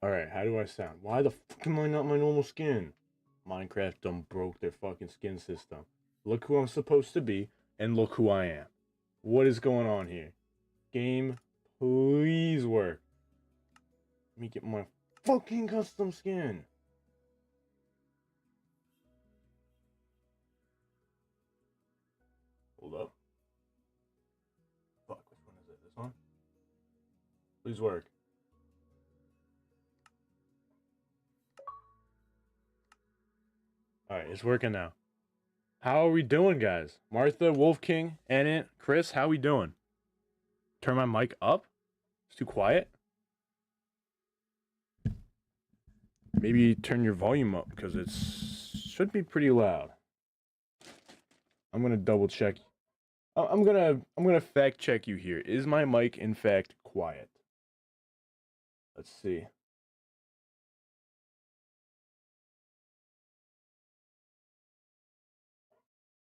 Alright, how do I sound? Why the fuck am I not my normal skin? Minecraft done broke their fucking skin system. Look who I'm supposed to be, and look who I am. What is going on here? Game, please work. Let me get my fucking custom skin. Hold up. Fuck, which one is it? This one? Please work. Alright, it's working now. How are we doing, guys? Martha, Wolf King, Anant, Chris, how we doing? Turn my mic up? It's too quiet? Maybe turn your volume up because it should be pretty loud. I'm gonna double check. I'm gonna fact check you here. Is my mic in fact quiet? Let's see.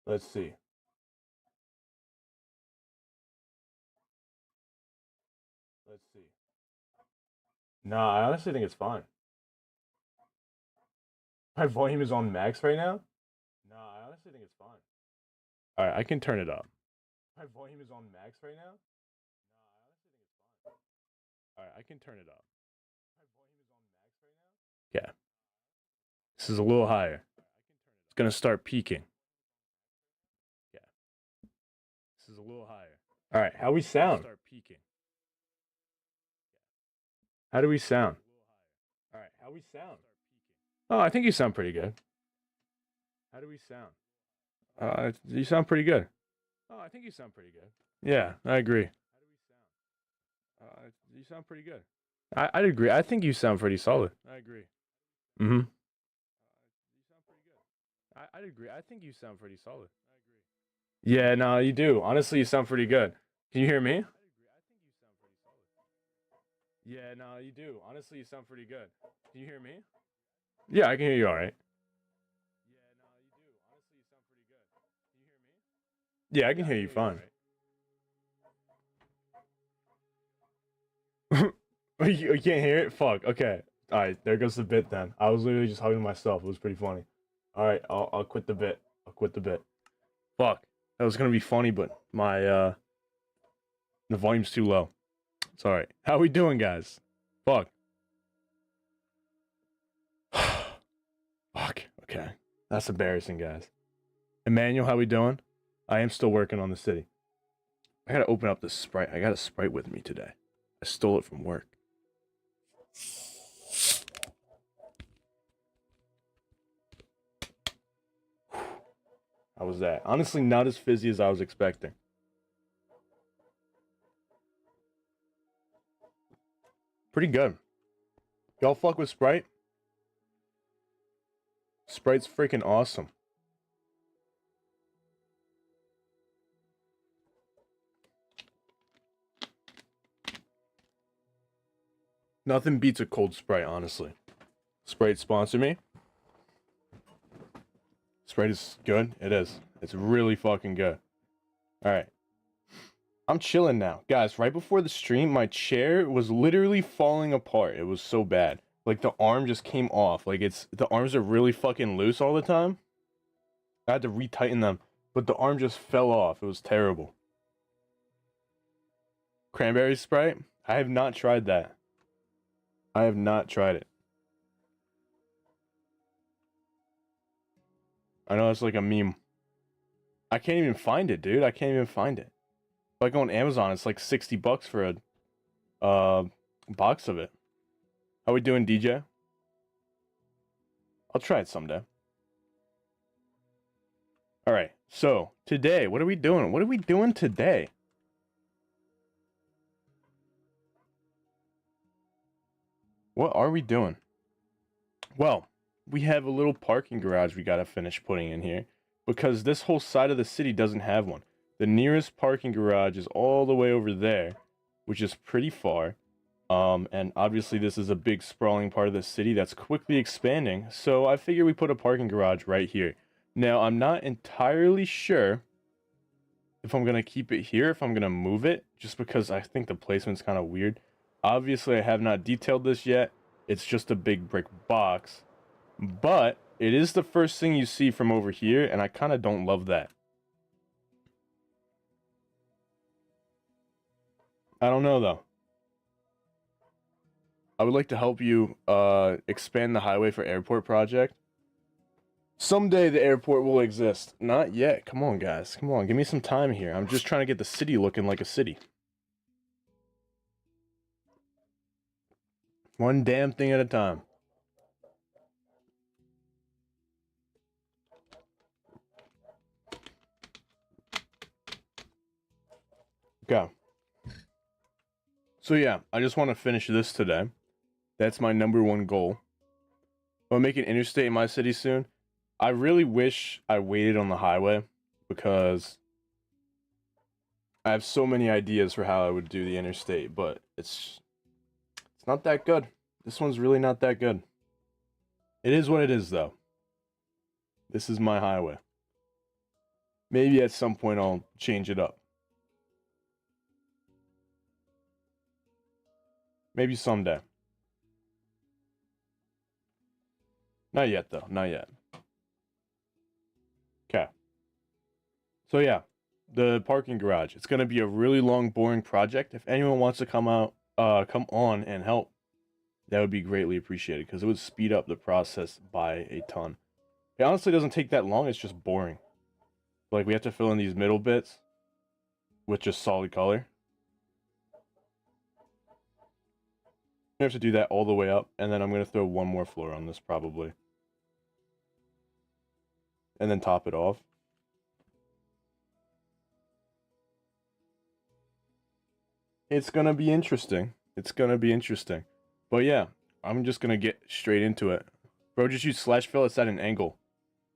Let's see. Let's see. Nah, I honestly think it's fine. My volume is on max right now? Nah, I honestly think it's fine. Alright, I can turn it up. My volume is on max right now? Nah, I honestly think it's fine. Alright, I can turn it up. My volume is on max right now? Yeah. This is a little higher. It's gonna start peaking. Yeah. This is a little higher. Alright, how we sound? Start peaking. How do we sound? Alright, how we sound? Oh, I think you sound pretty good. How do we sound? You sound pretty good. Oh, I think you sound pretty good. Yeah, I agree. You sound pretty good. I'd agree. I think you sound pretty solid. I agree. Mm-hmm. I'd agree. I think you sound pretty solid. I agree. Yeah, no, you do. Honestly, you sound pretty good. Can you hear me? Yeah, no, you do. Honestly, you sound pretty good. Can you hear me? Yeah, I can hear you all right. Yeah, I can hear you fine. You can't hear it? Fuck. Okay. All right. There goes the bit then. I was literally just hugging myself. It was pretty funny. All right. I'll quit the bit. I'll quit the bit. Fuck. That was gonna be funny, but my the volume's too low. It's all right. How we doing, guys? Fuck. Fuck. Okay. That's embarrassing, guys. Emmanuel, how we doing? I am still working on the city. I gotta open up this Sprite. I got a Sprite with me today. I stole it from work. How was that? Honestly, not as fizzy as I was expecting. Pretty good. Y'all fuck with Sprite? Sprite's freaking awesome. Nothing beats a cold Sprite, honestly. Sprite sponsor me. Sprite is good. It is. It's really fucking good. Alright. I'm chilling now. Guys, right before the stream, my chair was literally falling apart. It was so bad. Like, the arm just came off. Like, the arms are really fucking loose all the time. I had to retighten them. But the arm just fell off. It was terrible. Cranberry Sprite? I have not tried that. I have not tried it. I know it's like a meme. I can't even find it, dude. I can't even find it. If I go on Amazon, it's like 60 bucks for a box of it. How we doing, DJ? I'll try it someday. Alright, so today, what are we doing? What are we doing today? What are we doing? Well, we have a little parking garage we gotta finish putting in here because this whole side of the city doesn't have one. The nearest parking garage is all the way over there, which is pretty far. And obviously this is a big sprawling part of the city that's quickly expanding, so I figure we put a parking garage right here. Now, I'm not entirely sure if I'm gonna keep it here, if I'm gonna move it, just because I think the placement's kind of weird. Obviously, I have not detailed this yet, It's just a big brick box. But it is the first thing you see from over here, and I kind of don't love that. I don't know, though. I would like to help you expand the highway for airport project. Someday the airport will exist. Not yet. Come on, guys. Come on. Give me some time here. I'm just trying to get the city looking like a city. One damn thing at a time. Okay. So yeah, I just want to finish this today. That's my #1 goal. I'll make an interstate in my city soon. I really wish I waited on the highway because I have so many ideas for how I would do the interstate, but it's not that good. This one's really not that good. It is what it is, though. This is my highway. Maybe at some point I'll change it up. Maybe someday. Not yet, though. Not yet. Okay. So yeah, the parking garage. It's gonna be a really long, boring project. If anyone wants to come on and help, that would be greatly appreciated because it would speed up the process by a ton. It honestly doesn't take that long. It's just boring. Like we have to fill in these middle bits with just solid color. I have to do that all the way up, and then I'm gonna throw one more floor on this probably, and then top it off. It's gonna be interesting. It's gonna be interesting. But yeah, I'm just gonna get straight into it. Bro, just use slash fill. It's at an angle.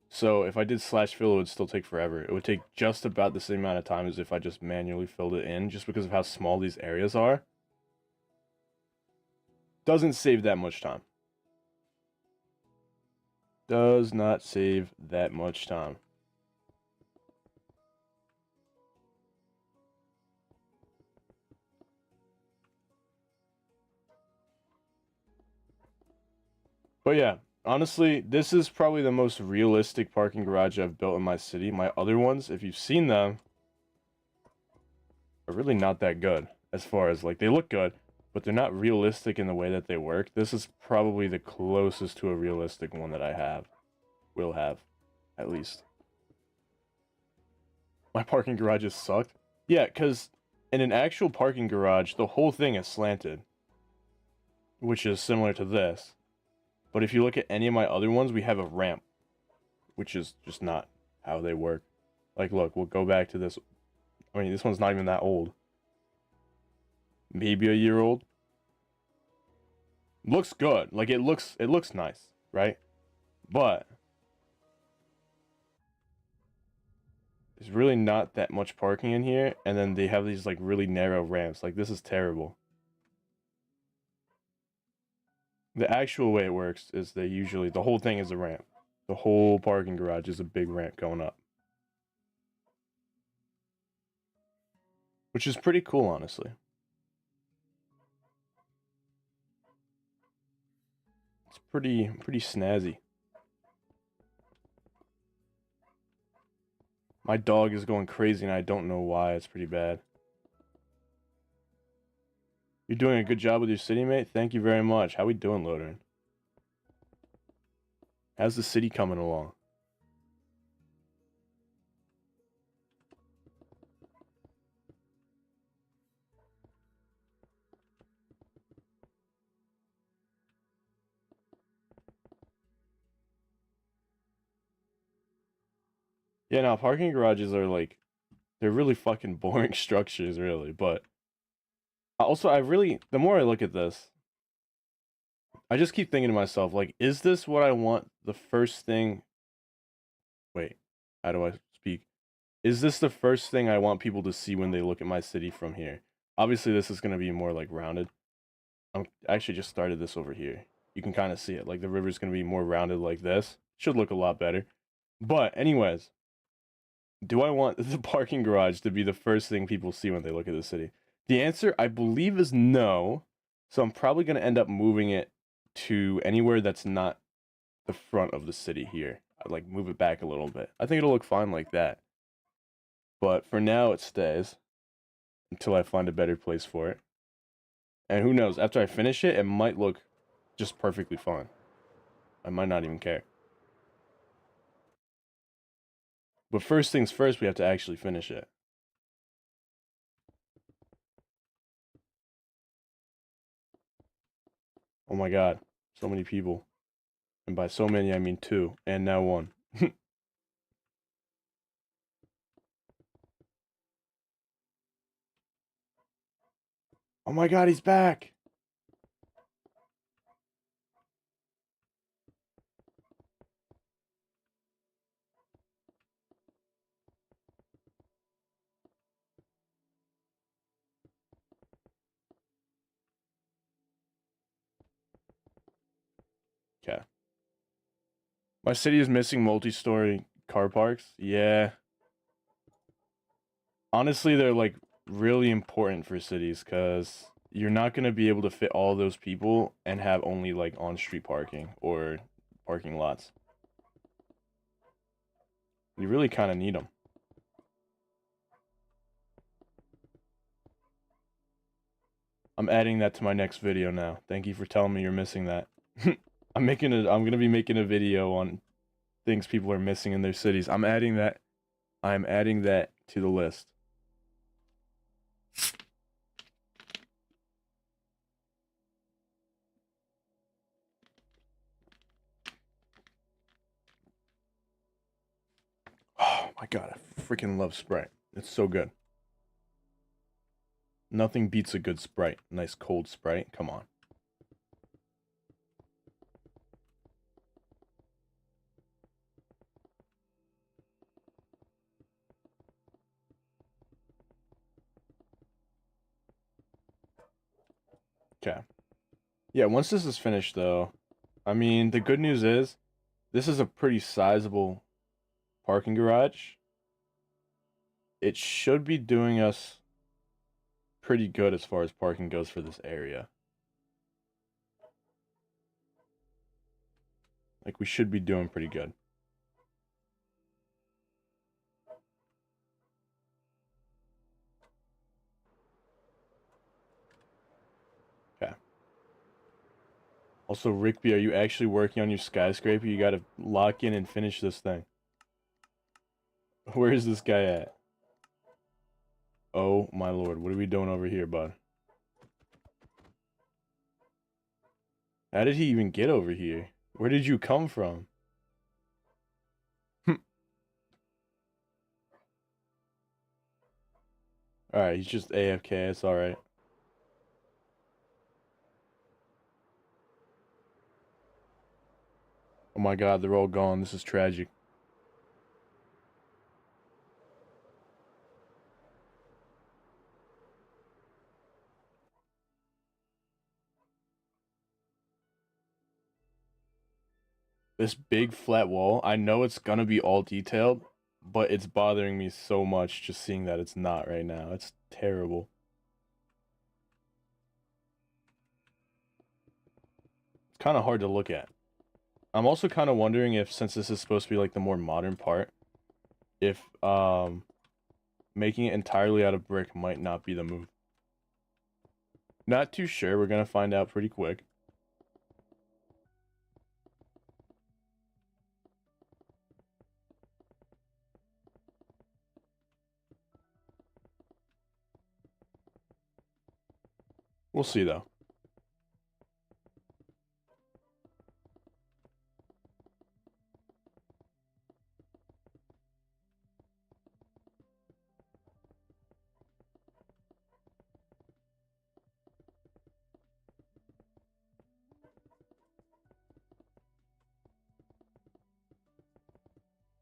So if I did slash fill, it would still take forever. It would take just about the same amount of time as if I just manually filled it in, just because of how small these areas are. Doesn't save that much time. Does not save that much time. But yeah, honestly, this is probably the most realistic parking garage I've built in my city. My other ones, if you've seen them, are really not that good. As far as, like, they look good, but they're not realistic in the way that they work. This is probably the closest to a realistic one that I have. Will have, at least. My parking garages sucked. Yeah, because in an actual parking garage, the whole thing is slanted, which is similar to this. But if you look at any of my other ones, we have a ramp, which is just not how they work. Like, look, we'll go back to this. I mean, this one's not even that old. Maybe a year old. Looks good. Like, it looks nice, right? But there's really not that much parking in here, and then they have these, like, really narrow ramps. Like, this is terrible. The actual way it works is they usually, the whole thing is a ramp. The whole parking garage is a big ramp going up. Which is pretty cool, honestly. It's pretty snazzy. My dog is going crazy and I don't know why. It's pretty bad. You're doing a good job with your city, mate. Thank you very much. How we doing, Loadern? How's the city coming along? Yeah, now parking garages are like, they're really fucking boring structures, really. But also, the more I look at this, I just keep thinking to myself, like, is this what I want the first thing? Wait, how do I speak? Is this the first thing I want people to see when they look at my city from here? Obviously, this is going to be more like rounded. I actually just started this over here. You can kind of see it. Like, the river's going to be more rounded like this. Should look a lot better. But anyways, do I want the parking garage to be the first thing people see when they look at the city? The answer, I believe, is no. So I'm probably going to end up moving it to anywhere that's not the front of the city here. I'd like move it back a little bit. I think it'll look fine like that. But for now, it stays until I find a better place for it. And who knows, after I finish it, it might look just perfectly fine. I might not even care. But first things first, we have to actually finish it. Oh my god, so many people. And by so many, I mean 2, and now 1. Oh my god, he's back! Okay. My city is missing multi-story car parks. Yeah. Honestly, they're like really important for cities because you're not going to be able to fit all those people and have only like on-street parking or parking lots. You really kind of need them. I'm adding that to my next video now. Thank you for telling me you're missing that. I'm going to be making a video on things people are missing in their cities. I'm adding that to the list. Oh my god, I freaking love Sprite. It's so good. Nothing beats a good Sprite. Nice cold Sprite. Come on. Okay. Yeah, once this is finished though, I mean, the good news is this is a pretty sizable parking garage. It should be doing us pretty good as far as parking goes for this area. Like, we should be doing pretty good. Okay. Also, Rickby, are you actually working on your skyscraper? You gotta lock in and finish this thing. Where is this guy at? Oh my lord, what are we doing over here, bud? How did he even get over here? Where did you come from? Alright, he's just AFK, it's alright. Oh my god, they're all gone. This is tragic. This big flat wall, I know it's gonna be all detailed, but it's bothering me so much just seeing that it's not right now. It's terrible. It's kind of hard to look at. I'm also kind of wondering if, since this is supposed to be like the more modern part, if making it entirely out of brick might not be the move. Not too sure. We're gonna find out pretty quick. We'll see though.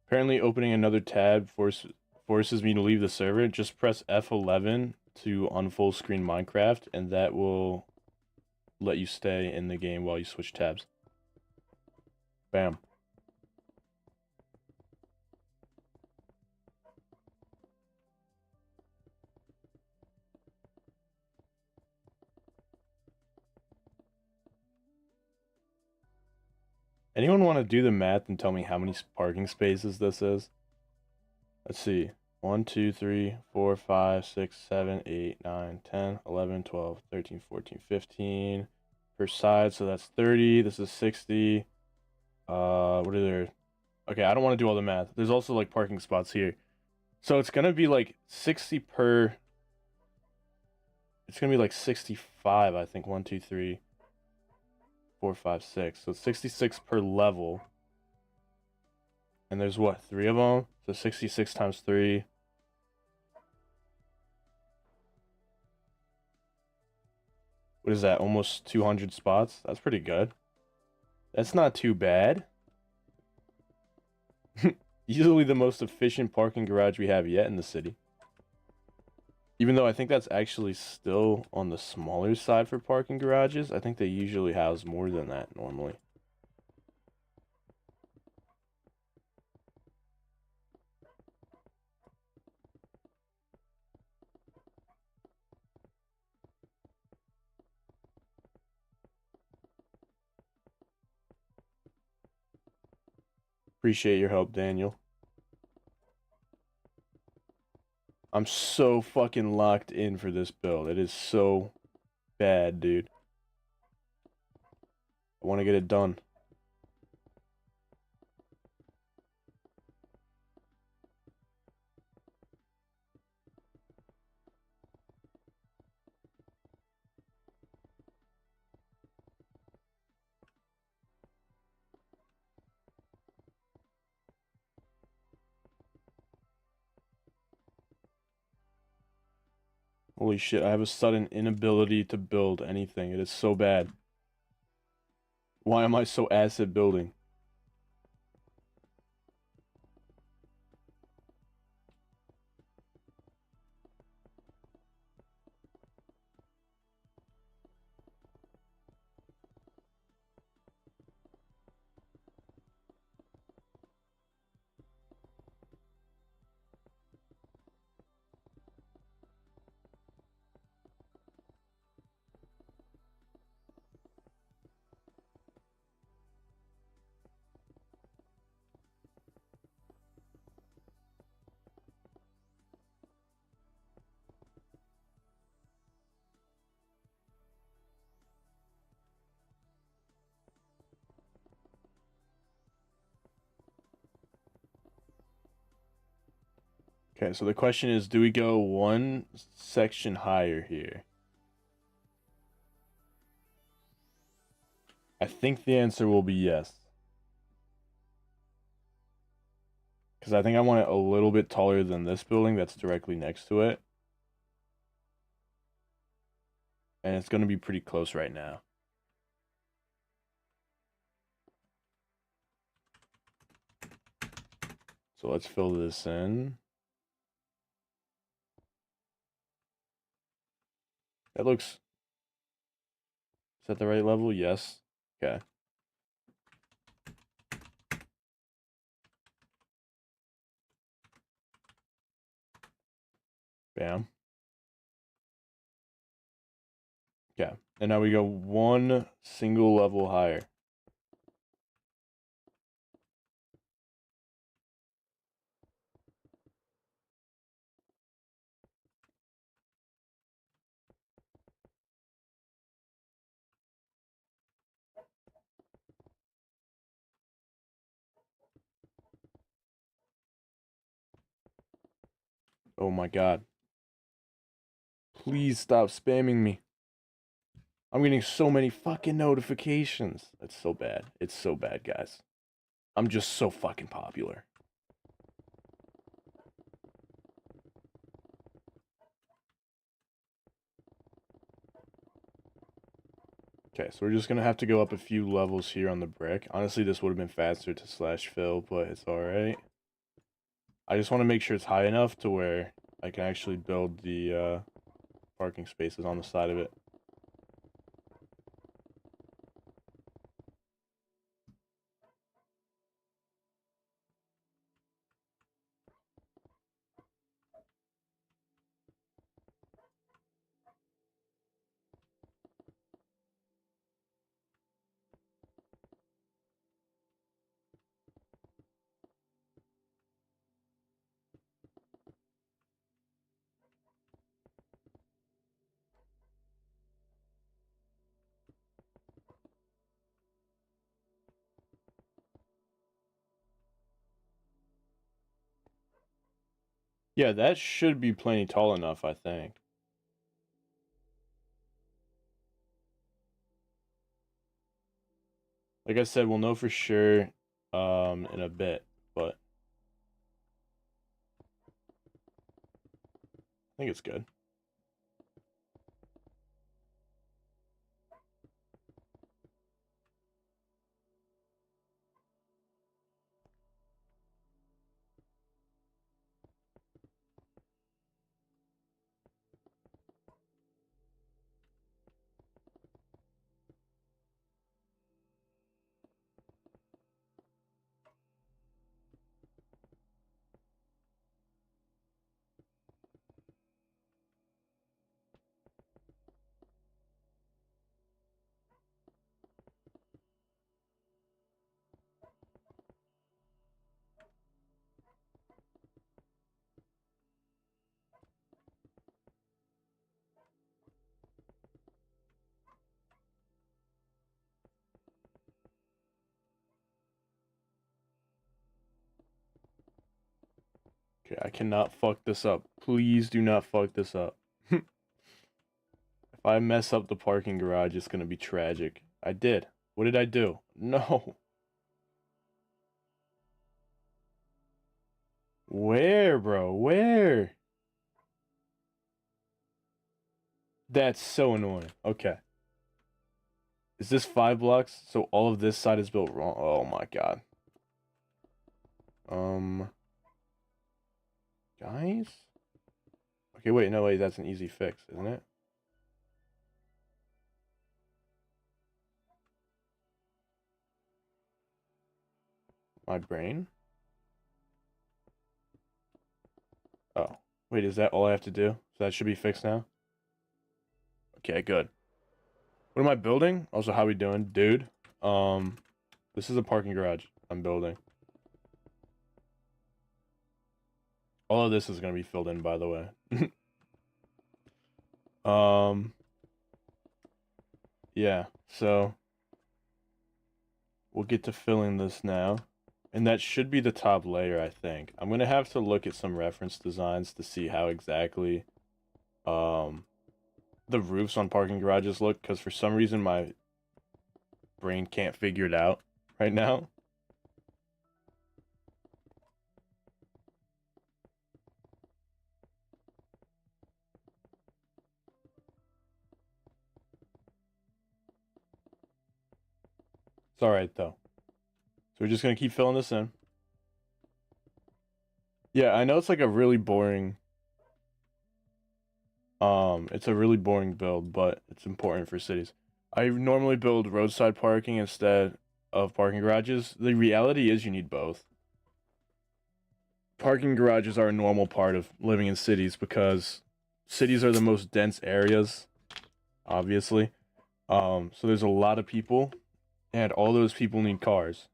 Apparently opening another tab forces me to leave the server. Just press F11 to unfull screen Minecraft, and that will let you stay in the game while you switch tabs. Bam. Anyone want to do the math and tell me how many parking spaces this is? Let's see. 1, 2, 3, 4, 5, 6, 7, 8, 9, 10, 11, 12, 13, 14, 15 per side. So that's 30. This is 60. What are there? Okay, I don't want to do all the math. There's also like parking spots here. So it's gonna be like 60 per. It's gonna be like 65, I think. 1, 2, 3, 4, 5, 6. So 66 per level. And there's what, 3 of them? So 66 times 3. What is that? Almost 200 spots? That's pretty good. That's not too bad. Easily the most efficient parking garage we have yet in the city. Even though I think that's actually still on the smaller side for parking garages. I think they usually house more than that normally. Appreciate your help, Daniel. I'm so fucking locked in for this build. It is so bad, dude. I want to get it done. Holy shit, I have a sudden inability to build anything. It is so bad. Why am I so ass at building? Okay, so the question is, do we go one section higher here? I think the answer will be yes. Because I think I want it a little bit taller than this building that's directly next to it. And it's going to be pretty close right now. So let's fill this in. That looks... Is that the right level? Yes. Okay. Bam. Okay. And now we go one single level higher. Oh my god. Please stop spamming me. I'm getting so many fucking notifications. It's so bad. It's so bad, guys. I'm just so fucking popular. Okay, so we're just gonna have to go up a few levels here on the brick. Honestly, this would have been faster to slash fill, but it's alright. I just want to make sure it's high enough to where I can actually build the parking spaces on the side of it. Yeah, that should be plenty tall enough, I think. Like I said, we'll know for sure in a bit, but I think it's good. Okay, I cannot fuck this up. Please do not fuck this up. If I mess up the parking garage, it's gonna be tragic. I did. What did I do? No. Where, bro? Where? That's so annoying. Okay. Is this 5 blocks? So all of this side is built wrong. Oh my god. Guys? Okay, wait, no, wait, that's an easy fix, isn't it? My brain? Oh. Wait, is that all I have to do? So that should be fixed now? Okay, good. What am I building? Also, how we doing? Dude, this is a parking garage I'm building. All of this is gonna be filled in, by the way. Yeah, so we'll get to filling this now. And that should be the top layer, I think. I'm gonna have to look at some reference designs to see how exactly the roofs on parking garages look, because for some reason my brain can't figure it out right now. It's alright though. So we're just gonna keep filling this in. Yeah, I know it's like a really boring it's a really boring build, but it's important for cities. I normally build roadside parking instead of parking garages. The reality is you need both. Parking garages are a normal part of living in cities because cities are the most dense areas, obviously. So there's a lot of people, and all those people need cars.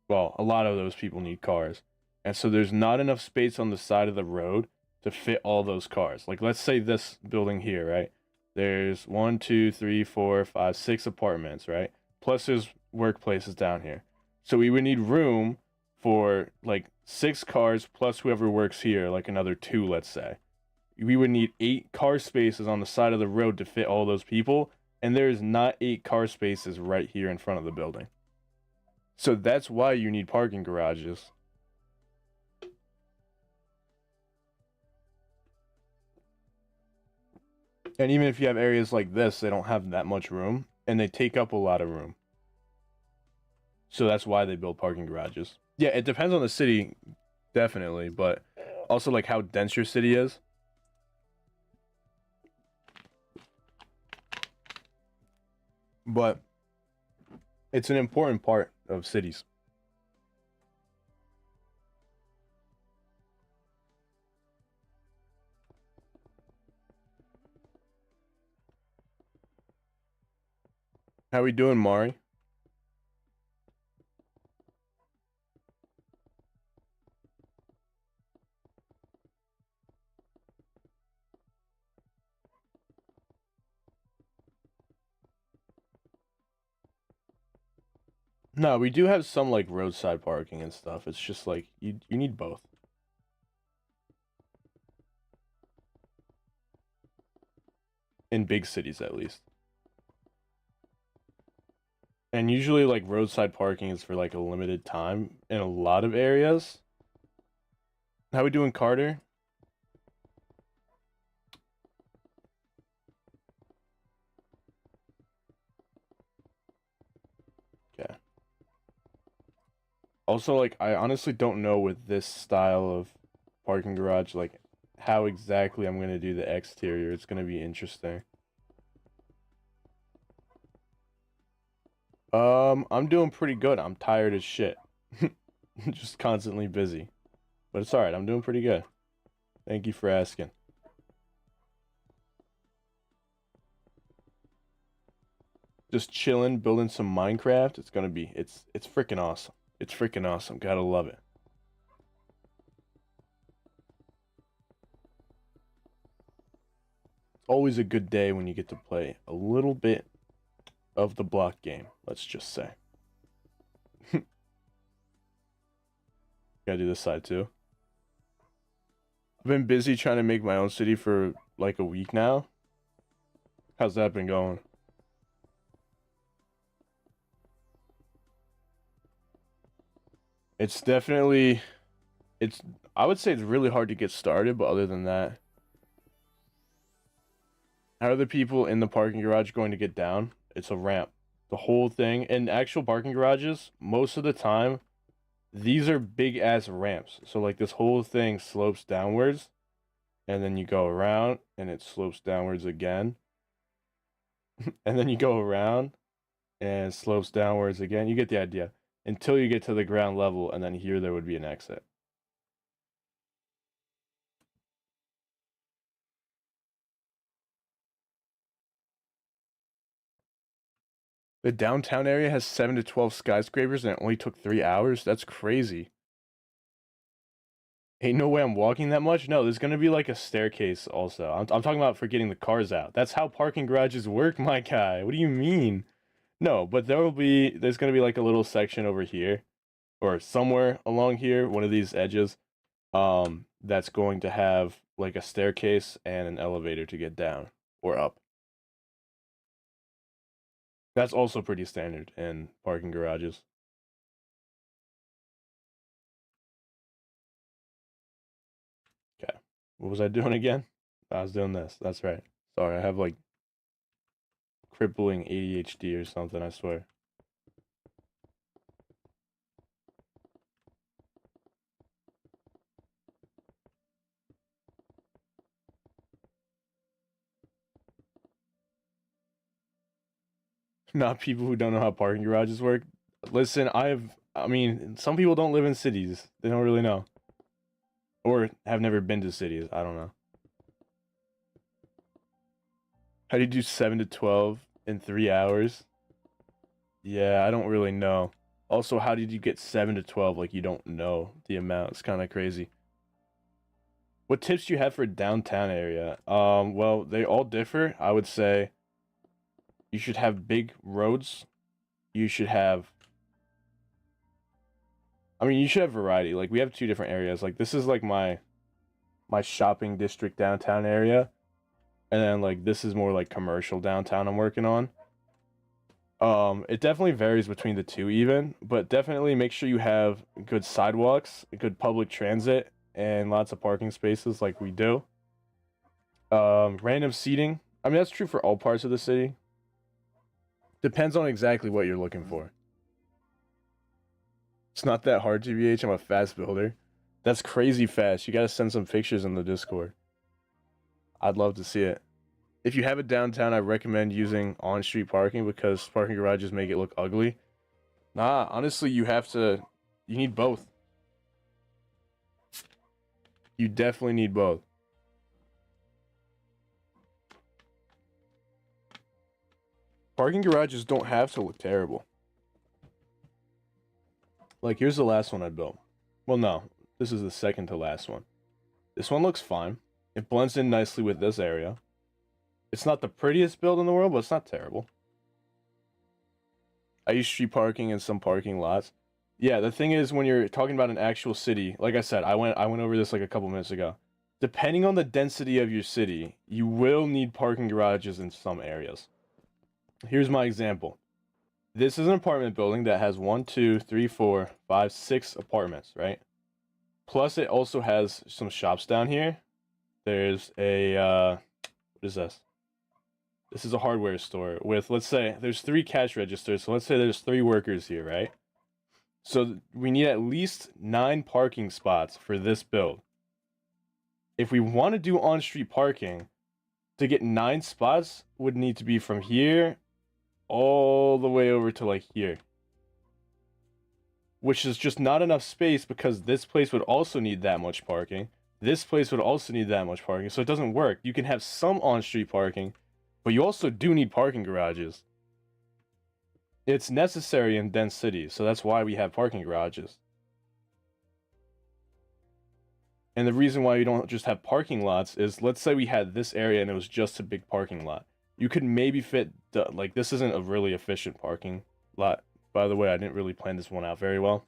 Well, a lot of those people need cars. And so there's not enough space on the side of the road to fit all those cars. Like, let's say this building here, right? There's 6 apartments, right? Plus there's workplaces down here. So we would need room for like 6 cars plus whoever works here, like another 2, let's say. We would need 8 car spaces on the side of the road to fit all those people, and there's not 8 car spaces right here in front of the building. So that's why you need parking garages. And even if you have areas like this, they don't have that much room, and they take up a lot of room. So that's why they build parking garages. Yeah, it depends on the city, definitely, but also like how dense your city is. But it's an important part of cities. How we doing, Mari? No, we do have some like roadside parking and stuff. It's just like you need both. in big cities at least. And usually like roadside parking is for like a limited time in a lot of areas. How we doing, Carter? Okay. Also, like, I honestly don't know with this style of parking garage, like, how exactly I'm gonna do the exterior. It's gonna be interesting. I'm doing pretty good. I'm tired as shit. Just constantly busy. But it's alright, I'm doing pretty good. Thank you for asking. Just chilling, building some Minecraft. It's freaking awesome. It's freaking awesome. Gotta love it. It's always a good day when you get to play a little bit of the block game, let's just say. Gotta do this side too. I've been busy trying to make my own city for like a week now. How's that been going? It's definitely, it's, I would say it's really hard to get started, but other than that, how are the people in the parking garage going to get down? It's a ramp. The whole thing, in actual parking garages, most of the time, these are big ass ramps. So like this whole thing slopes downwards, and then you go around, and it slopes downwards again. And then you go around, and it slopes downwards again. You get the idea. Until you get to the ground level, and then here there would be an exit. The downtown area has 7 to 12 skyscrapers and it only took 3 hours? That's crazy. Ain't no way I'm walking that much? No, there's gonna be like a staircase also. I'm talking about for getting the cars out. That's how parking garages work, my guy. What do you mean? No, but there's gonna be like a little section over here or somewhere along here, one of these edges, that's going to have like a staircase and an elevator to get down or up. That's also pretty standard in parking garages. Okay. What was I doing again? I was doing this. That's right. Sorry, I have like crippling ADHD or something, I swear. Not people who don't know how parking garages work. Listen, I mean, some people don't live in cities. They don't really know. Or have never been to cities. I don't know. How do you do 7 to 12 in 3 hours? Yeah, I don't really know. Also, how did you get 7 to 12 like you don't know the amount? It's kind of crazy. What tips do you have for downtown area? Well, they all differ. I would say you should have big roads. You should have I mean, you should have variety. Like we have two different areas. Like this is like my shopping district downtown area, and then like this is more like commercial downtown I'm working on. It definitely varies between the two even, but definitely make sure you have good sidewalks, good public transit, and lots of parking spaces like we do. Random seating. I mean, that's true for all parts of the city. Depends on exactly what you're looking for. It's not that hard, GBH. I'm a fast builder. That's crazy fast. You gotta send some pictures in the Discord. I'd love to see it. If you have it downtown, I recommend using on-street parking because parking garages make it look ugly. Nah, honestly, you need both. You definitely need both. Parking garages don't have to look terrible. Like, here's the last one I built. Well, no, this is the second to last one. This one looks fine. It blends in nicely with this area. It's not the prettiest build in the world, but it's not terrible. I use street parking in some parking lots. Yeah, the thing is when you're talking about an actual city, like I said, I went over this like a couple minutes ago. Depending on the density of your city, you will need parking garages in some areas. Here's my example. This is an apartment building that has 1, 2, 3, 4, 5, 6 apartments, right? Plus, it also has some shops down here. There's a, what is this? This is a hardware store with, let's say, there's 3 cash registers. So let's say there's 3 workers here, right? So we need at least 9 parking spots for this build. If we want to do on-street parking, to get 9 spots would need to be from here all the way over to like here. Which is just not enough space because this place would also need that much parking. This place would also need that much parking. So it doesn't work. You can have some on-street parking, but you also do need parking garages. It's necessary in dense cities, so that's why we have parking garages. And the reason why you don't just have parking lots is, let's say we had this area and it was just a big parking lot. You could maybe fit, like, this isn't a really efficient parking lot. By the way, I didn't really plan this one out very well.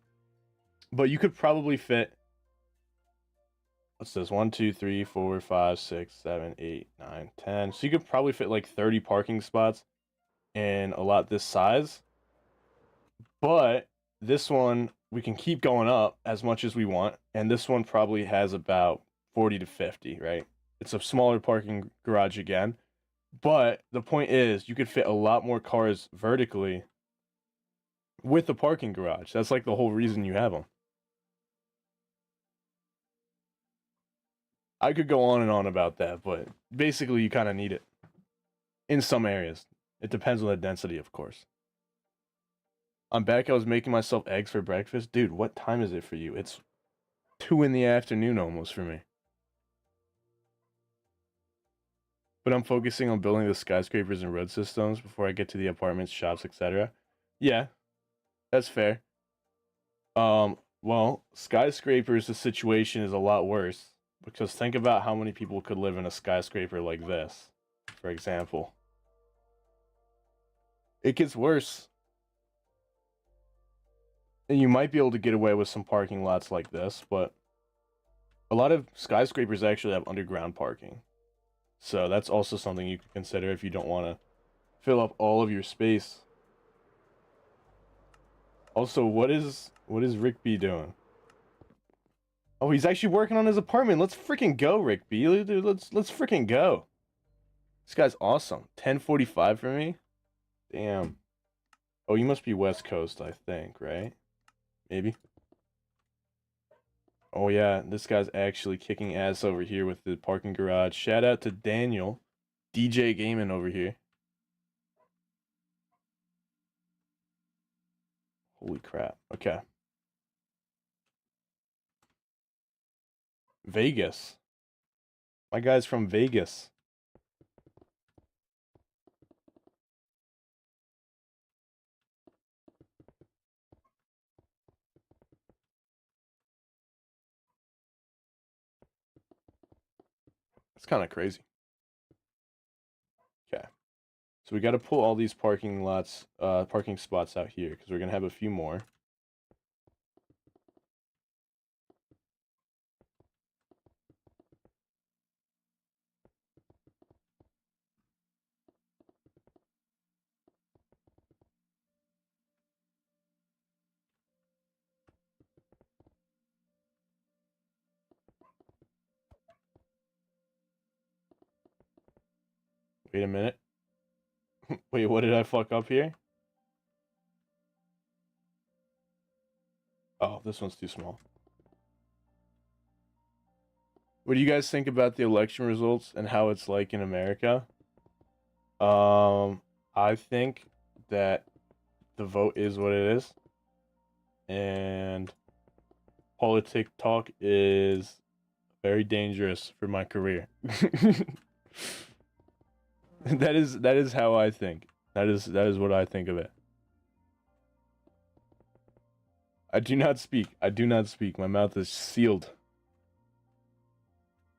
But you could probably fit, what's this, 1, 2, 3, 4, 5, 6, 7, 8, 9, 10. So you could probably fit like 30 parking spots in a lot this size. But this one, we can keep going up as much as we want. And this one probably has about 40 to 50, right? It's a smaller parking garage again. But the point is, you could fit a lot more cars vertically with the parking garage. That's like the whole reason you have them. I could go on and on about that, but basically you kind of need it in some areas. It depends on the density, of course. I'm back. I was making myself eggs for breakfast. Dude, what time is it for you? It's 2 in the afternoon almost for me. But I'm focusing on building the skyscrapers and road systems before I get to the apartments, shops, etc. Yeah, that's fair. Well, skyscrapers, the situation is a lot worse because think about how many people could live in a skyscraper like this, for example. It gets worse. And you might be able to get away with some parking lots like this, but a lot of skyscrapers actually have underground parking. So that's also something you could consider if you don't want to fill up all of your space. Also, what is Rick B doing? Oh, he's actually working on his apartment. Let's freaking go, Rick B. Dude, let's freaking go. This guy's awesome. 10:45 for me. Damn. Oh, you must be West Coast, I think, right? Maybe. Oh yeah, this guy's actually kicking ass over here with the parking garage. Shout out to Daniel, DJ Gaming over here. Holy crap. Okay. Vegas. My guy's from Vegas. That's kind of crazy. Okay. So we got to pull all these parking spots out here because we're going to have a few more. Wait a minute. Wait, what did I fuck up here? Oh, this one's too small. What do you guys think about the election results and how it's like in America? I think that the vote is what it is, and politic talk is very dangerous for my career. That is how I think. That is what I think of it. I do not speak. I do not speak. My mouth is sealed.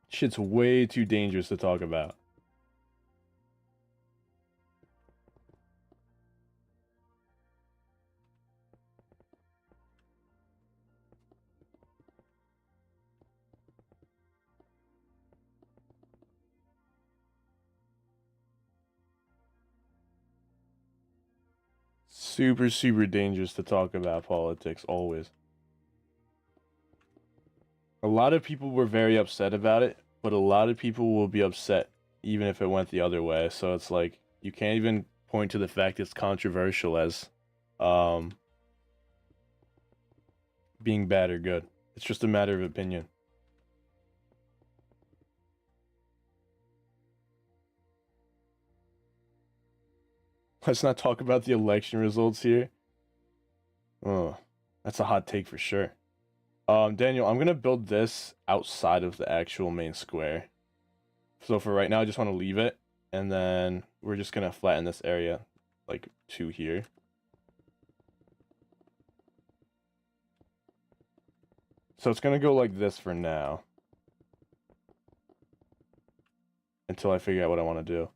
Shit's way too dangerous to talk about. Super, super dangerous to talk about politics, always. A lot of people were very upset about it, but a lot of people will be upset even if it went the other way. So it's like, you can't even point to the fact it's controversial as being bad or good. It's just a matter of opinion. Let's not talk about the election results here. Oh, that's a hot take for sure. Daniel, I'm gonna build this outside of the actual main square. So for right now, I just want to leave it, and then we're just gonna flatten this area, like to here. So it's gonna go like this for now. Until I figure out what I want to do.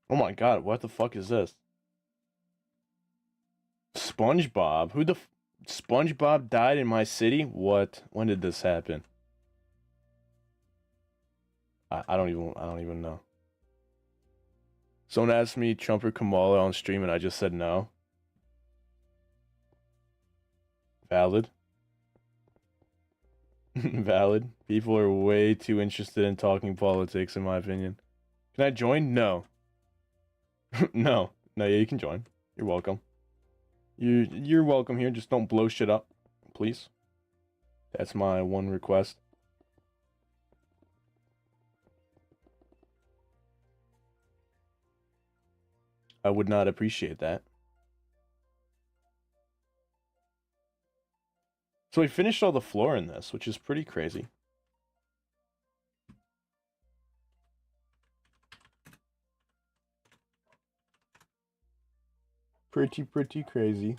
Oh my god, what the fuck is this? SpongeBob? Who the SpongeBob died in my city? What? When did this happen? I don't even know. Someone asked me Trump or Kamala on stream and I just said no. Valid. Valid. People are way too interested in talking politics in my opinion. Can I join? No. No. No, yeah, you can join. You're welcome. You're welcome here. Just don't blow shit up, please. That's my one request. I would not appreciate that. So we finished all the floor in this, which is pretty crazy. Pretty crazy.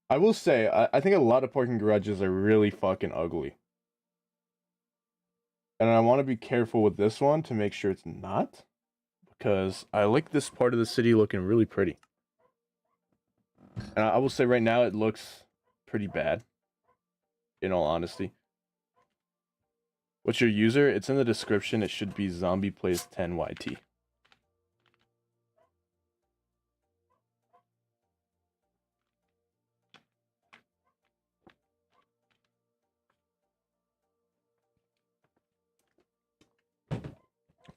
I will say, I think a lot of parking garages are really fucking ugly. And I want to be careful with this one to make sure it's not. Because I like this part of the city looking really pretty. And I will say right now it looks pretty bad. In all honesty. What's your user? It's in the description. It should be zombie plays 10YT.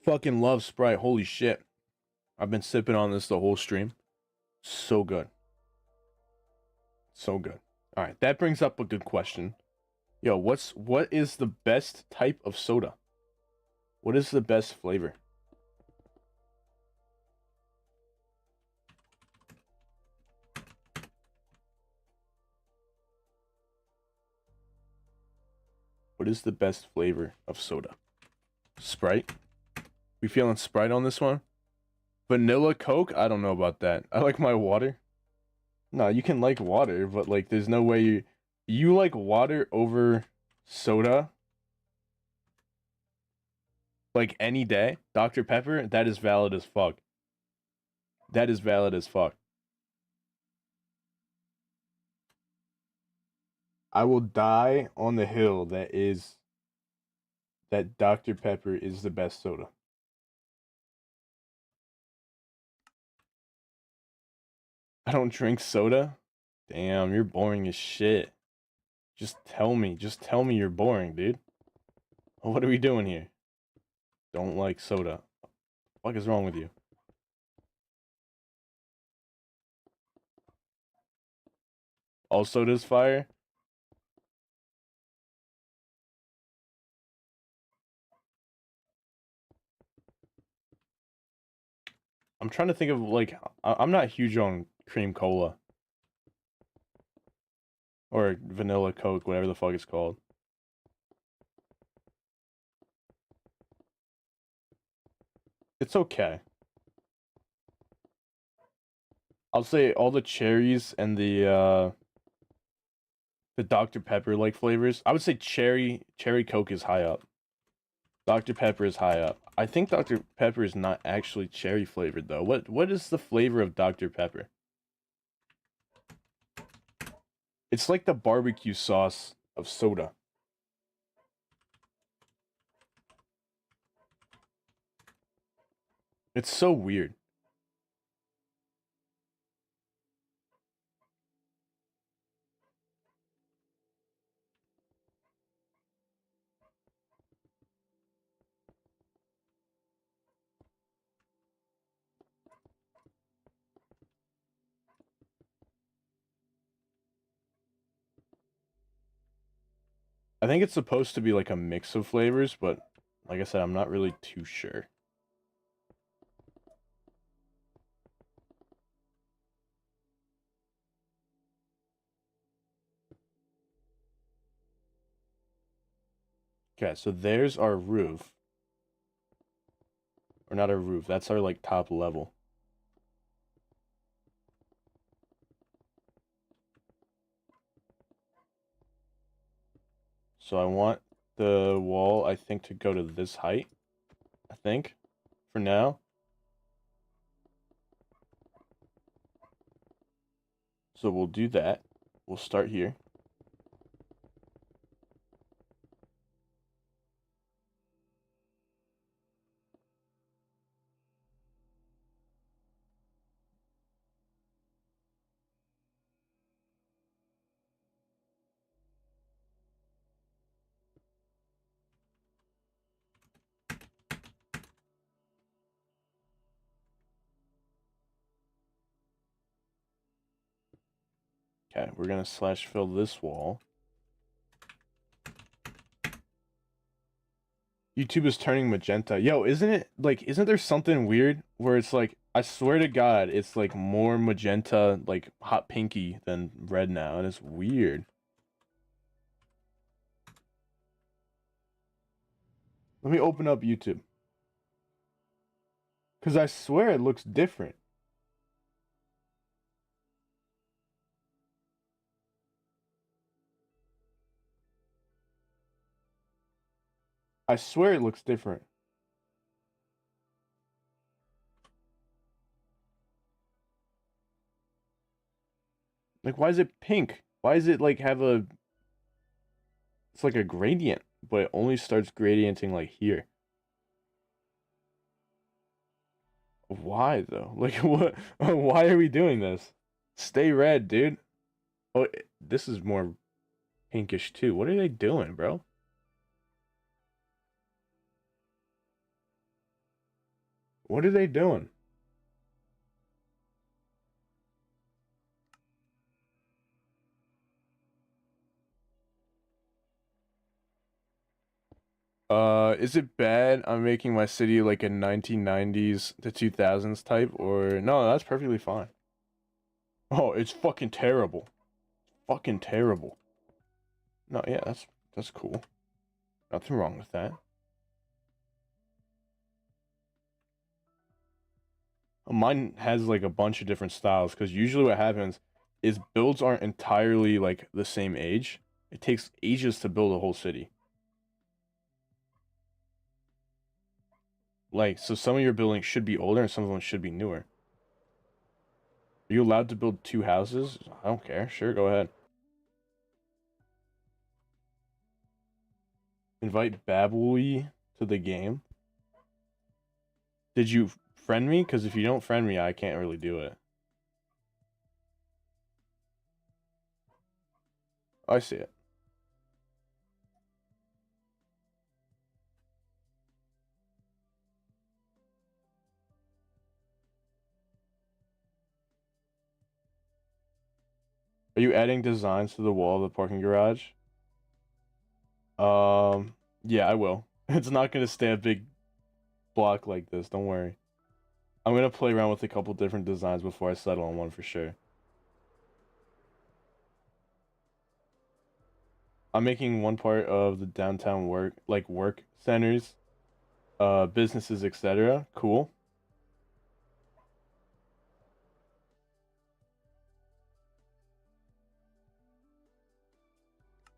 Fucking love Sprite. Holy shit. I've been sipping on this the whole stream. So good. So good. All right, that brings up a good question. Yo, what is the best type of soda? What is the best flavor? What is the best flavor of soda? Sprite? We feeling Sprite on this one? Vanilla Coke? I don't know about that. I like my water. No, you can like water, but like there's no way you like water over soda like any day. Dr. Pepper, that is valid as fuck. That is valid as fuck. I will die on the hill that Dr. Pepper is the best soda. I don't drink soda? Damn, you're boring as shit. Just tell me you're boring, dude. What are we doing here? Don't like soda. What is wrong with you? All soda's fire? I'm trying to think of like I'm not huge on cream cola or vanilla Coke, whatever the fuck it's called. It's okay. I'll say all the cherries and the Dr. Pepper like flavors. I would say cherry Coke is high up. Dr. Pepper is high up. I think Dr. Pepper is not actually cherry flavored though. What is the flavor of Dr. Pepper? It's like the barbecue sauce of soda. It's so weird. I think it's supposed to be like a mix of flavors, but like I said, I'm not really too sure. Okay, so there's our roof. Or not our roof, that's our like top level. So I want the wall, I think, to go to this height. I think, for now. So we'll do that. We'll start here. Okay, we're gonna slash fill this wall. YouTube is turning magenta. Yo, isn't it like, isn't there something weird where it's like, I swear to God, it's like more magenta, like hot pinky than red now, and it's weird. Let me open up YouTube. Because I swear it looks different. I swear it looks different. Like, why is it pink? Why is it like have a... It's like a gradient, but it only starts gradienting like here. Why though? Like, what? Why are we doing this? Stay red, dude. Oh, this is more pinkish too. What are they doing, bro? What are they doing? Is it bad I'm making my city like a 1990s to 2000s type, or no, that's perfectly fine. Oh, it's fucking terrible. Fucking terrible. No, yeah, that's cool. Nothing wrong with that. Mine has like a bunch of different styles because usually what happens is builds aren't entirely like the same age. It takes ages to build a whole city. Like, so some of your buildings should be older and some of them should be newer. Are you allowed to build two houses? I don't care. Sure, go ahead. Invite Babooey to the game. Did you friend me? Because if you don't friend me, I can't really do it. I see it. Are you adding designs to the wall of the parking garage? Yeah, I will. It's not gonna stay a big block like this, don't worry. I'm gonna play around with a couple different designs before I settle on one for sure. I'm making one part of the downtown work centers, businesses, etc. Cool.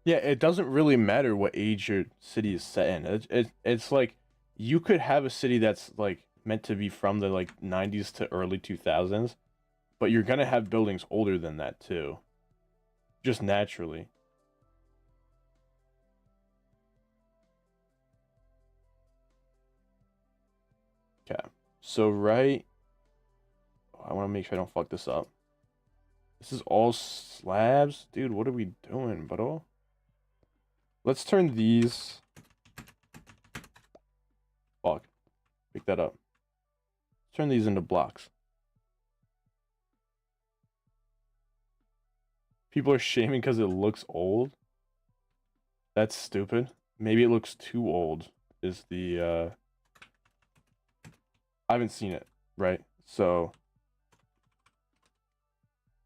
Yeah, it doesn't really matter what age your city is set in. It's like you could have a city that's like meant to be from the like 90s to early 2000s, but you're gonna have buildings older than that too, just naturally. Okay, so right, I want to make sure I don't fuck this up. This is all slabs, dude. What are we doing, bro? Let's turn these. Fuck, pick that up. Turn these into blocks. People are shaming because it looks old. That's stupid. Maybe it looks too old. Is the I haven't seen it, right? So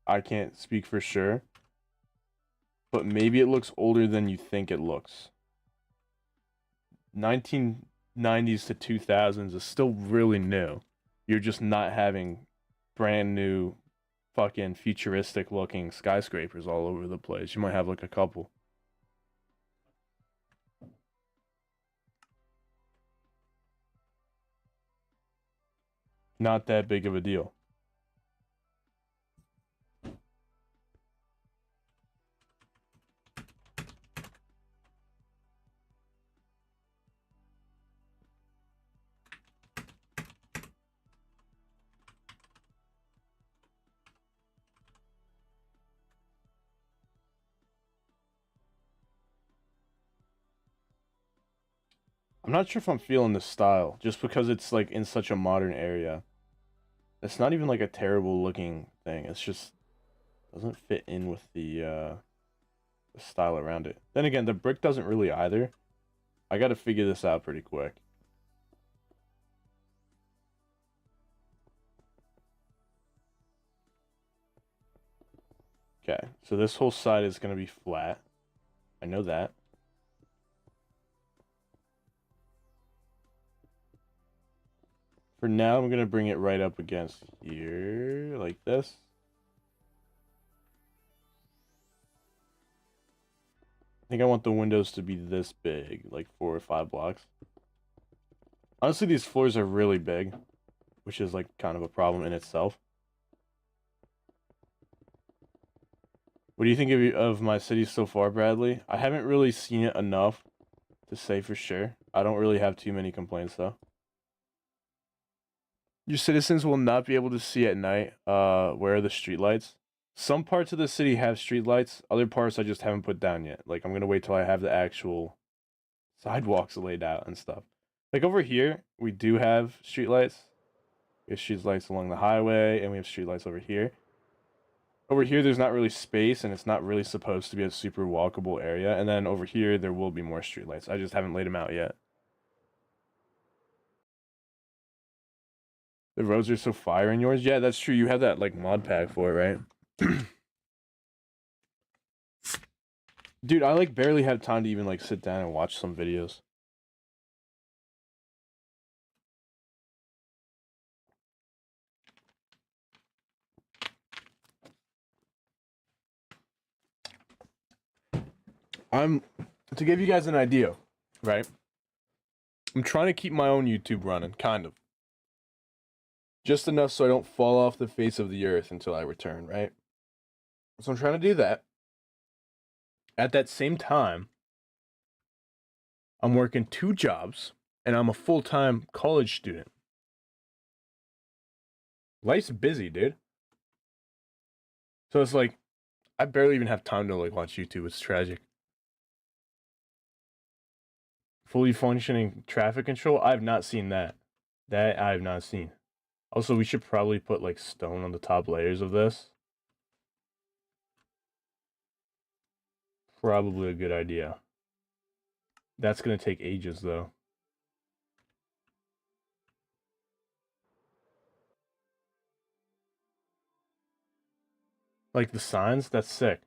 I can't speak for sure. But maybe it looks older than you think it looks. 1990s to 2000s is still really new. You're just not having brand new fucking futuristic looking skyscrapers all over the place. You might have like a couple. Not that big of a deal. I'm not sure if I'm feeling this style just because it's like in such a modern area. It's not even like a terrible looking thing. It's just doesn't fit in with the style around it. Then again, the brick doesn't really either. I got to figure this out pretty quick. Okay, so this whole side is going to be flat. I know that. For now, I'm going to bring it right up against here, like this. I think I want the windows to be this big, like 4 or 5 blocks. Honestly, these floors are really big, which is like kind of a problem in itself. What do you think of my city so far, Bradley? I haven't really seen it enough to say for sure. I don't really have too many complaints though. Your citizens will not be able to see at night. Where are the streetlights? Some parts of the city have streetlights. Other parts I just haven't put down yet. Like I'm gonna wait till I have the actual sidewalks laid out and stuff. Like over here, we do have streetlights. We have streetlights along the highway, and we have streetlights over here. Over here, there's not really space, and it's not really supposed to be a super walkable area. And then over here, there will be more streetlights. I just haven't laid them out yet. The roads are so fire in yours. Yeah, that's true. You have that like mod pack for it, right? Dude, I like barely have time to even like sit down and watch some videos. I'm to give you guys an idea, right? I'm trying to keep my own YouTube running, kind of. Just enough so I don't fall off the face of the earth until I return, right? So I'm trying to do that. At that same time, I'm working 2 jobs and I'm a full-time college student. Life's busy, dude. So it's like I barely even have time to like watch YouTube. It's tragic. Fully functioning traffic control? I've not seen that. That I have not seen. Also, we should probably put like stone on the top layers of this. Probably a good idea. That's gonna take ages though. Like the signs, that's sick.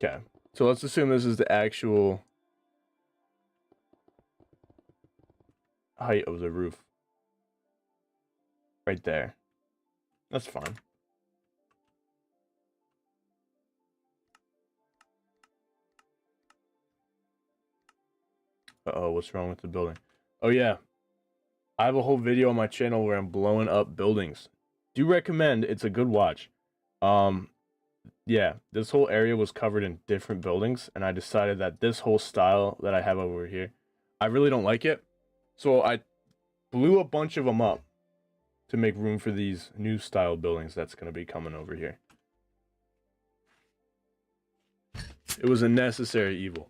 Okay. So let's assume this is the actual height of the roof. Right there. That's fine. Uh-oh, what's wrong with the building? Oh yeah, I have a whole video on my channel where I'm blowing up buildings. Do recommend, it's a good watch. Yeah, this whole area was covered in different buildings, and I decided that this whole style that I have over here, I really don't like it. So I blew a bunch of them up to make room for these new style buildings that's going to be coming over here. It was a necessary evil.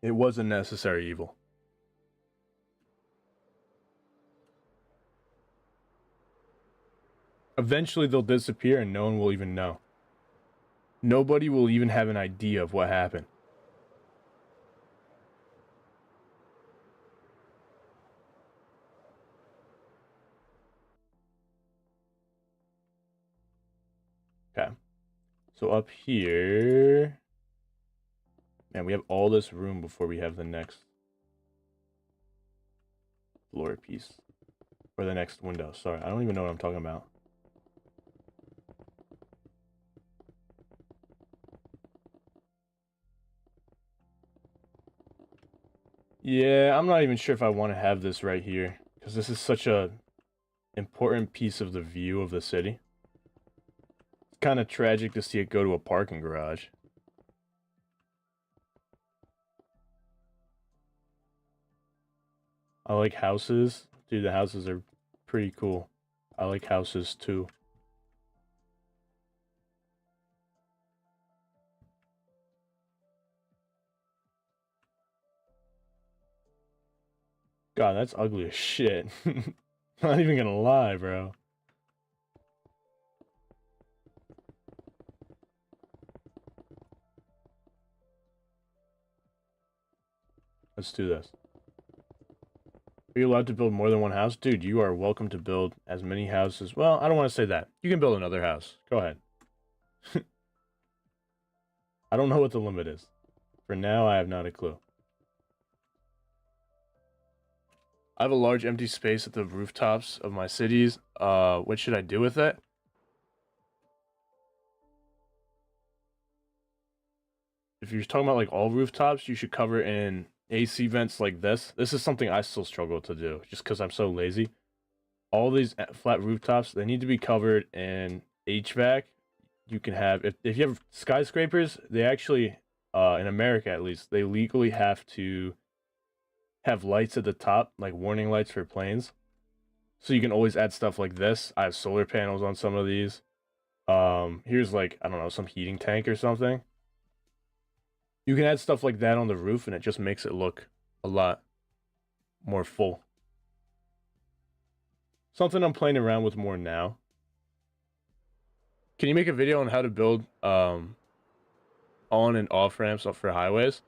It was a necessary evil. Eventually they'll disappear and no one will even know. Nobody will even have an idea of what happened. Okay. So up here... Man, we have all this room before we have the next floor piece. Or the next window. Sorry, I don't even know what I'm talking about. Yeah, I'm not even sure if I want to have this right here. Because this is such a important piece of the view of the city. It's kind of tragic to see it go to a parking garage. I like houses. Dude, the houses are pretty cool. I like houses too. God, that's ugly as shit. Not even gonna lie, bro. Let's do this. Are you allowed to build more than one house? Dude, you are welcome to build as many houses. Well, I don't want to say that. You can build another house. Go ahead. I don't know what the limit is. For now, I have not a clue. I have a large empty space at the rooftops of my cities. What should I do with it? If you're talking about like all rooftops, you should cover in AC vents like this. This is something I still struggle to do just because I'm so lazy. All these flat rooftops, they need to be covered in HVAC. You can have, if you have skyscrapers, they actually, in America at least, they legally have to have lights at the top, like warning lights for planes. So you can always add stuff like this. I have solar panels on some of these. Here's like, I don't know, some heating tank or something. You can add stuff like that on the roof and it just makes it look a lot more full. Something I'm playing around with more now. Can you make a video on how to build on and off ramps up for highways?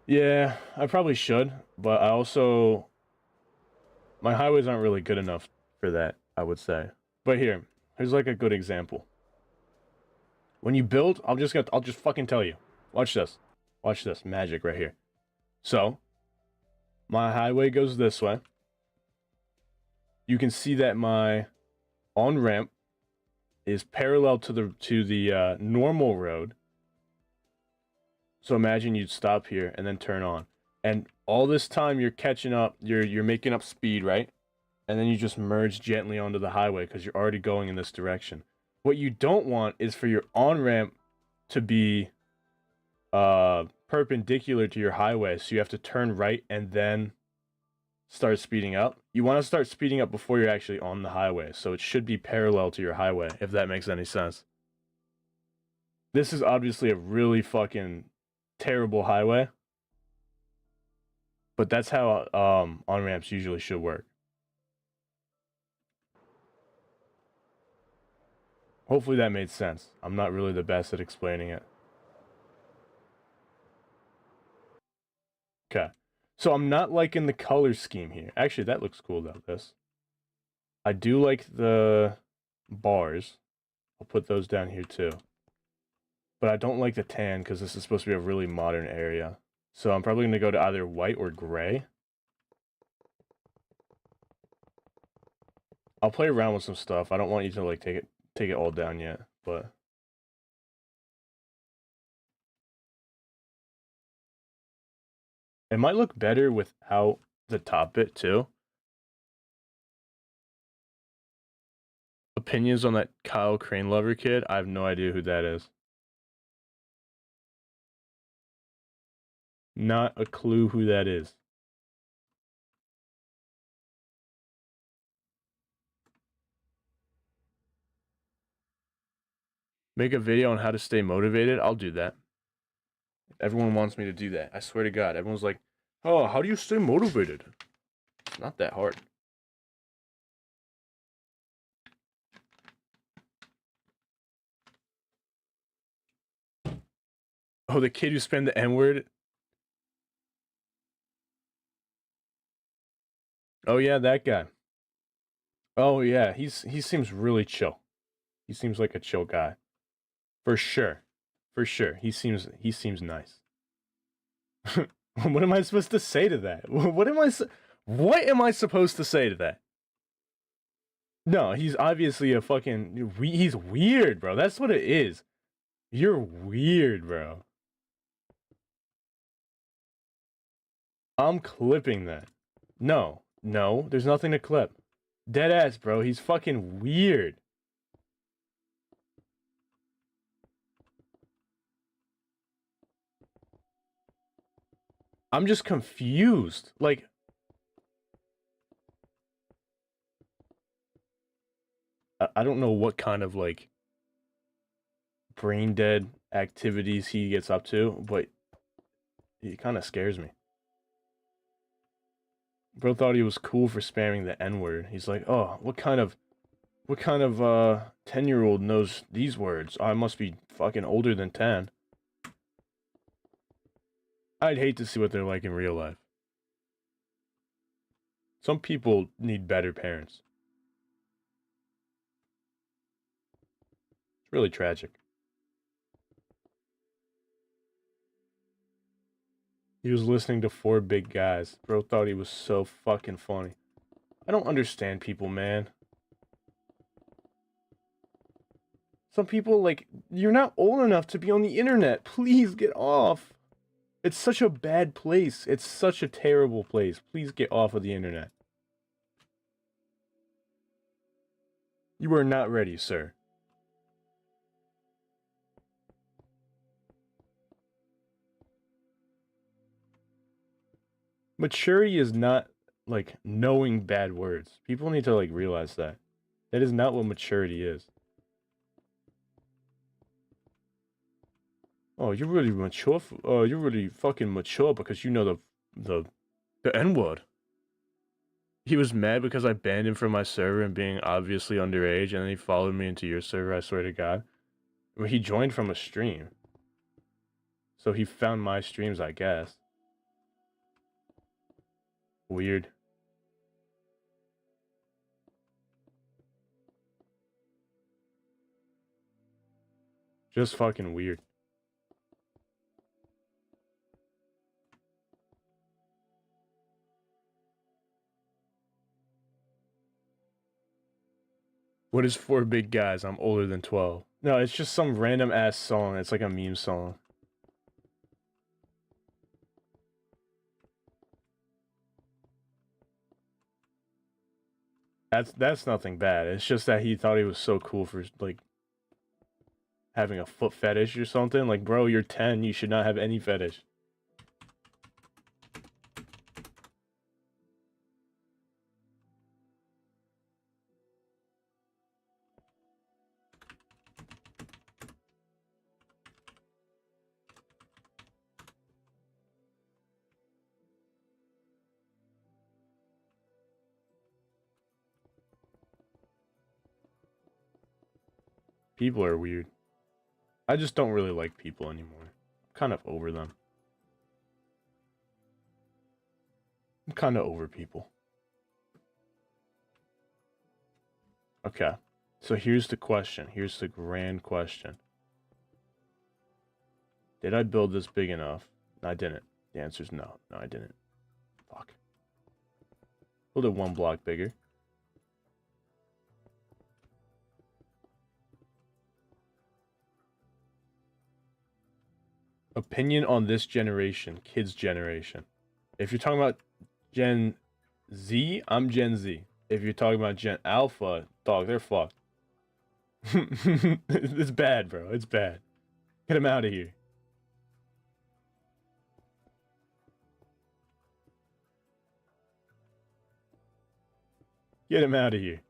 Yeah, I probably should, but I also... My highways aren't really good enough for that, I would say. But here's like a good example. When you build, I'll just fucking tell you. Watch this. Watch this magic right here. So, my highway goes this way. You can see that my on-ramp is parallel to the normal road. So imagine you'd stop here and then turn on. And all this time you're catching up, you're making up speed, right? And then you just merge gently onto the highway because you're already going in this direction. What you don't want is for your on-ramp to be perpendicular to your highway, so you have to turn right and then start speeding up. You want to start speeding up before you're actually on the highway, so it should be parallel to your highway, if that makes any sense. This is obviously a really fucking terrible highway, but that's how on-ramps usually should work. Hopefully that made sense. I'm not really the best at explaining it. Okay. So I'm not liking the color scheme here. Actually, that looks cool though, this. I do like the bars. I'll put those down here too. But I don't like the tan because this is supposed to be a really modern area. So I'm probably going to go to either white or gray. I'll play around with some stuff. I don't want you to like take it all down yet, but it might look better without the top bit too. Opinions on that Kyle Crane lover kid? I have no idea who that is. Not a clue who that is. Make a video on how to stay motivated? I'll do that. Everyone wants me to do that. I swear to God. Everyone's like, oh, how do you stay motivated? It's not that hard. Oh, the kid who spammed the N-word? Oh yeah, that guy. Oh yeah, he seems really chill. He seems like a chill guy. For sure. For sure. He seems nice. What am I supposed to say to that? What am I supposed to say to that? No, he's obviously a fucking he's weird, bro. That's what it is. You're weird, bro. I'm clipping that. No, there's nothing to clip. Dead ass, bro. He's fucking weird. I'm just confused. Like, I don't know what kind of like brain dead activities he gets up to, but he kind of scares me. Bro thought he was cool for spamming the N-word. He's like, oh, what kind of 10-year-old knows these words? I must be fucking older than 10. I'd hate to see what they're like in real life. Some people need better parents. It's really tragic. He was listening to 4 Big Guys. Bro thought he was so fucking funny. I don't understand people, man. Some people, like, you're not old enough to be on the internet. Please get off. It's such a bad place. It's such a terrible place. Please get off of the internet. You are not ready, sir. Maturity is not, like, knowing bad words. People need to, like, realize that. That is not what maturity is. Oh, you're really mature. Oh, you're really fucking mature because you know the N-word. He was mad because I banned him from my server and being obviously underage, and then he followed me into your server, I swear to God. Well, he joined from a stream. So he found my streams, I guess. Weird. Just fucking weird. What is 4 Big Guys? I'm older than 12. No, it's just some random ass song. It's like a meme song. That's nothing bad. It's just that he thought he was so cool for like having a foot fetish or something. Like, bro, you're 10. You should not have any fetish. People are weird. I just don't really like people anymore. I'm kind of over them. I'm kind of over people. Okay. So here's the question. Here's the grand question. Did I build this big enough? I didn't. The answer is no. No, I didn't. Fuck. Build it 1 block bigger. Opinion on this generation, kids generation. If you're talking about Gen Z, I'm Gen Z. If you're talking about Gen Alpha, dog, they're fucked. It's bad, bro. It's bad. Get him out of here. Get him out of here.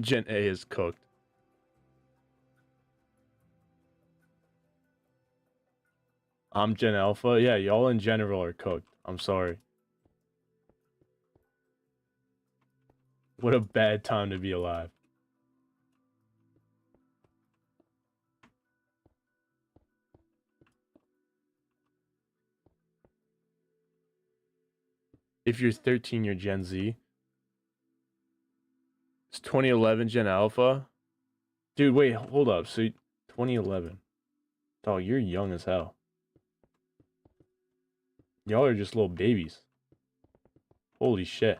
Gen A is cooked. I'm Gen Alpha. Yeah, y'all in general are cooked. I'm sorry. What a bad time to be alive. If you're 13, you're Gen Z. It's 2011 Gen Alpha. Dude, wait, hold up. So 2011. Dog, you're young as hell. Y'all are just little babies. Holy shit.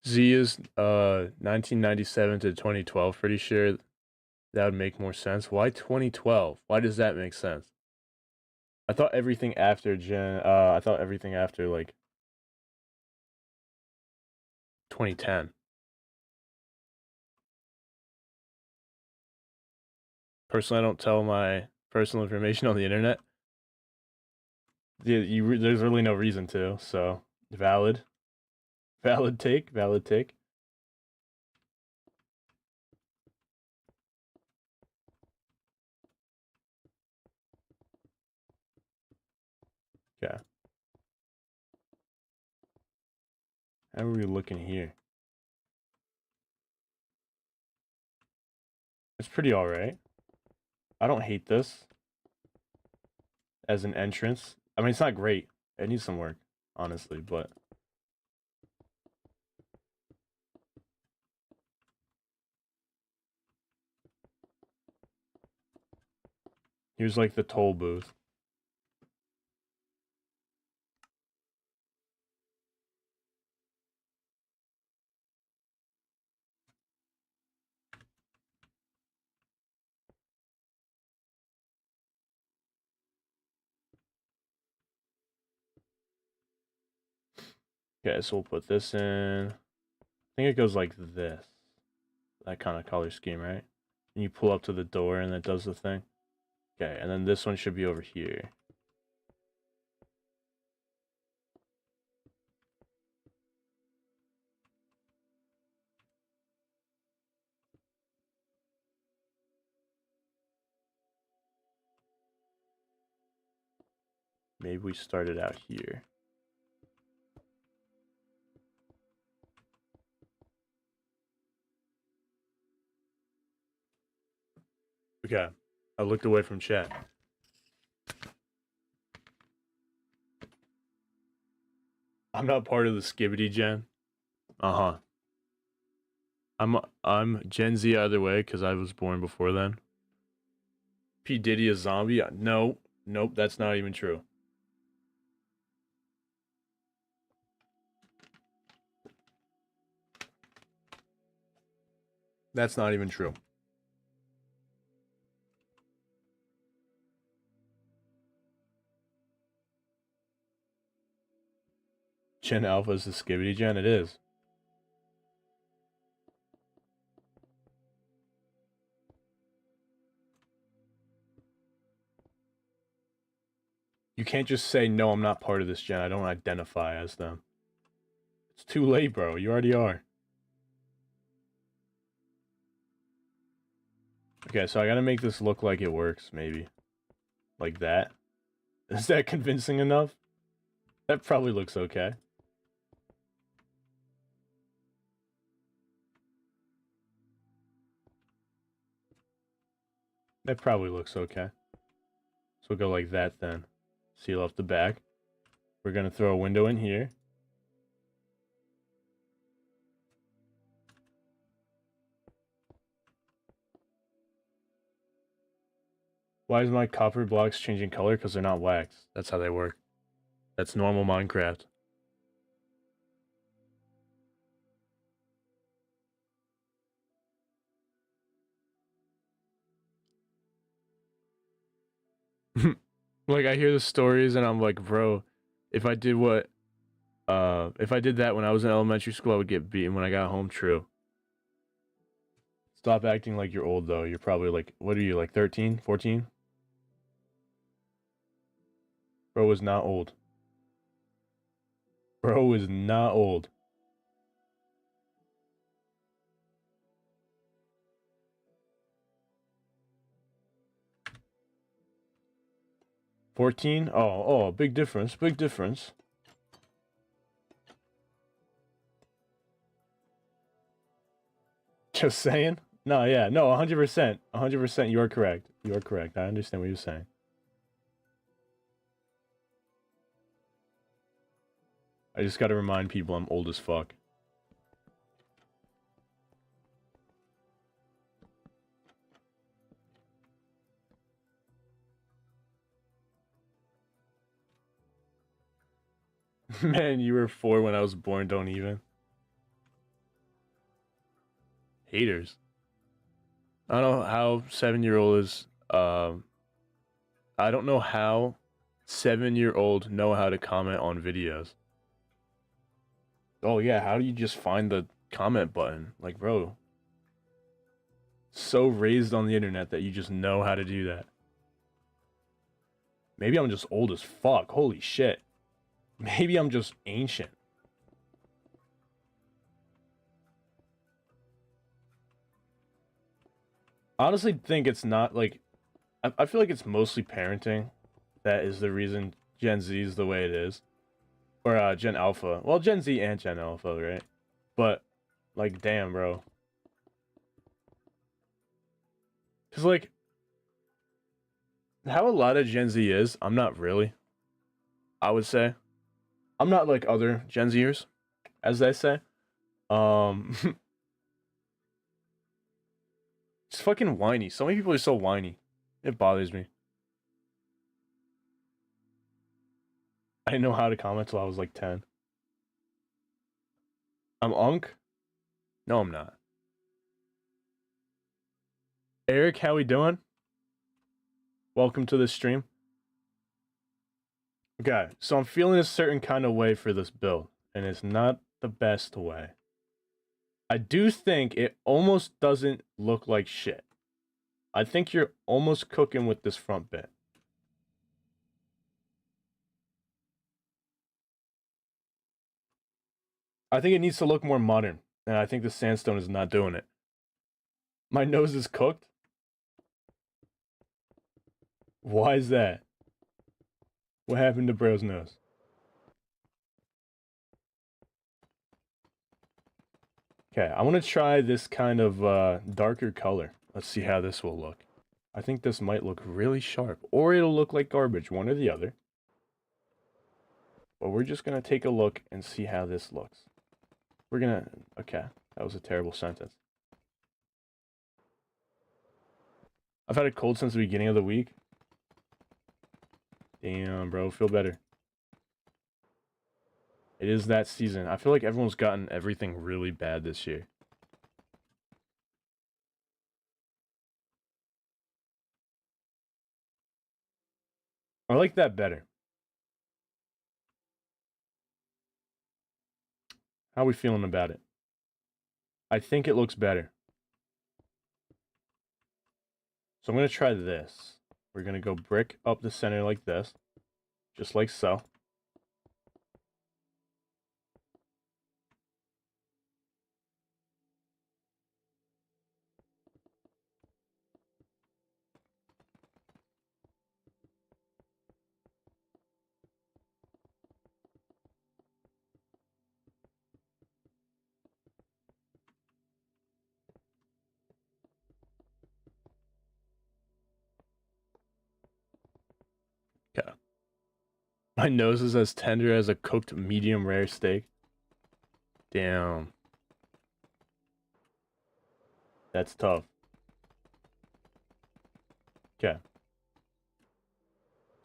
Z is 1997 to 2012. Pretty sure that would make more sense. Why 2012? Why does that make sense? I thought everything after I thought everything after like 2010. Personally, I don't tell my personal information on the internet. There's really no reason to. So valid, valid take, valid take. Yeah. How are we looking here? It's pretty alright. I don't hate this as an entrance. I mean, it's not great. It needs some work, honestly, but here's like the toll booth. Okay, so we'll put this in. I think it goes like this. That kind of color scheme, right? And you pull up to the door and it does the thing. Okay, and then this one should be over here. Maybe we start it out here. Okay, I looked away from chat. I'm not part of the Skibbity Gen. Uh-huh. I'm Gen Z either way because I was born before then. P. Diddy a zombie? No. Nope, that's not even true. That's not even true. Gen Alpha is the Skibbity Gen? It is. You can't just say, no, I'm not part of this gen. I don't identify as them. It's too late, bro. You already are. Okay, so I gotta make this look like it works, maybe. Like that. Is that convincing enough? That probably looks okay. That probably looks okay. So we'll go like that then. Seal off the back. We're going to throw a window in here. Why is my copper blocks changing color? Because they're not waxed. That's how they work. That's normal Minecraft. Like, I hear the stories and I'm like, bro, if I did that when I was in elementary school, I would get beaten when I got home. True. Stop acting like you're old, though. You're probably like, what are you, like 13, 14? Bro is not old. Bro is not old. $14? Oh, big difference, big difference. Just saying? No, yeah, no, 100%. 100%, you are correct. You are correct. I understand what you're saying. I just gotta remind people I'm old as fuck. Man, you were 4 when I was born, don't even. Haters. I don't know how 7-year-old is, I don't know how 7-year-old know how to comment on videos. Oh yeah, how do you just find the comment button? Like, bro, so raised on the internet that you just know how to do that. Maybe I'm just old as fuck. Holy shit. Maybe I'm just ancient. I honestly think it's not like I feel like it's mostly parenting that is the reason Gen Z is the way it is. Or Gen Alpha. Well, Gen Z and Gen Alpha, right? But like damn, bro. Cuz like how a lot of Gen Z is, I'm not really. I would say I'm not like other Gen Zers, as they say. Um It's fucking whiny. So many people are so whiny. It bothers me. I didn't know how to comment till I was like 10. I'm Unk? No, I'm not. Eric, how we doing? Welcome to the stream. Okay, so I'm feeling a certain kind of way for this build, and it's not the best way. I do think it almost doesn't look like shit. I think you're almost cooking with this front bit. I think it needs to look more modern, and I think the sandstone is not doing it. My nose is cooked? Why is that? What happened to bro's nose? Okay, I want to try this kind of darker color. Let's see how this will look. I think this might look really sharp, or it'll look like garbage, one or the other. But we're just going to take a look and see how this looks. We're going to... Okay, that was a terrible sentence. I've had a cold since the beginning of the week. Damn, bro, feel better. It is that season. I feel like everyone's gotten everything really bad this year. I like that better. How are we feeling about it? I think it looks better. So I'm going to try this. We're going to go brick up the center like this. Just like so. My nose is as tender as a cooked medium rare steak. Damn. That's tough. Okay.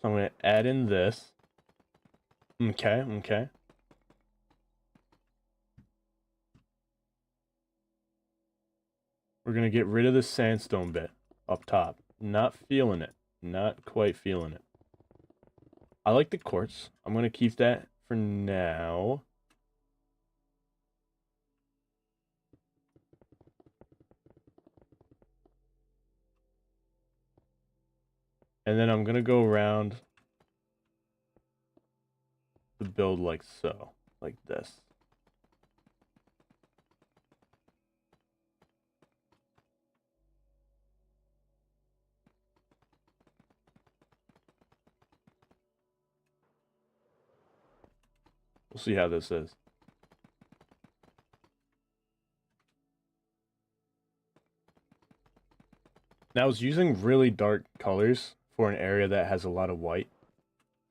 So I'm going to add in this. Okay, okay. We're going to get rid of the sandstone bit up top. Not feeling it. Not quite feeling it. I like the quartz. I'm going to keep that for now. And then I'm going to go around the build like so. Like this. We'll see how this is. Now I was using really dark colors for an area that has a lot of white.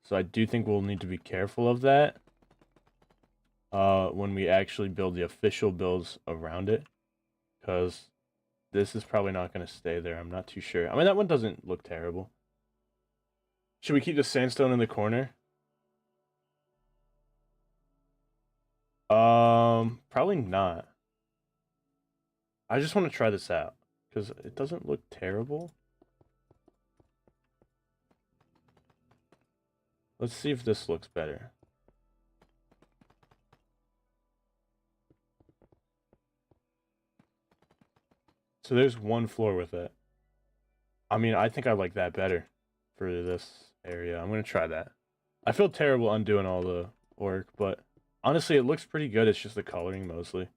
So I do think we'll need to be careful of that. When we actually build the official builds around it. Because this is probably not going to stay there. I'm not too sure. I mean, that one doesn't look terrible. Should we keep the sandstone in the corner? Probably not. I just want to try this out. Because it doesn't look terrible. Let's see if this looks better. So there's one floor with it. I mean, I think I like that better for this area. I'm going to try that. I feel terrible undoing all the work, but honestly, it looks pretty good. It's just the coloring mostly.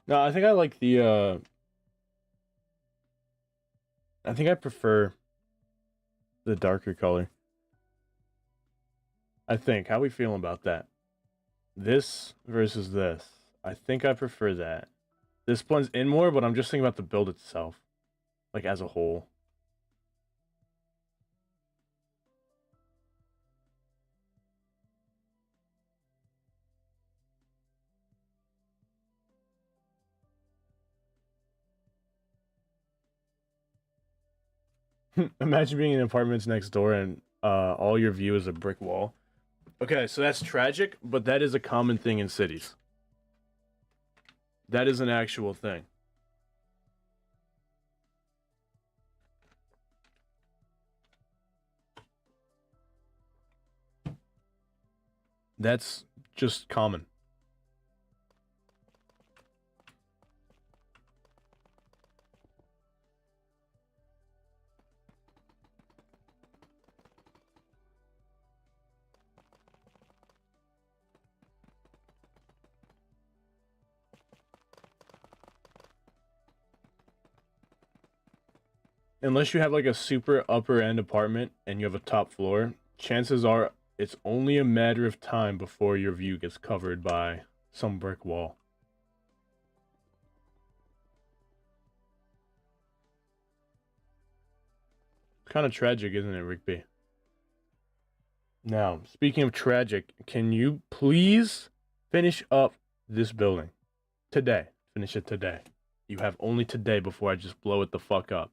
No, I think I like the I think I prefer the darker color. I think. How we feeling about that? This versus this. I think I prefer that. This blends in more, but I'm just thinking about the build itself. Like, as a whole. Imagine being in apartments next door and all your view is a brick wall. Okay, so that's tragic, but that is a common thing in cities. That is an actual thing. That's just common. Unless you have like a super upper end apartment and you have a top floor, chances are it's only a matter of time before your view gets covered by some brick wall. Kind of tragic, isn't it, Rick B? Now, speaking of tragic, can you please finish up this building today? Finish it today. You have only today before I just blow it the fuck up.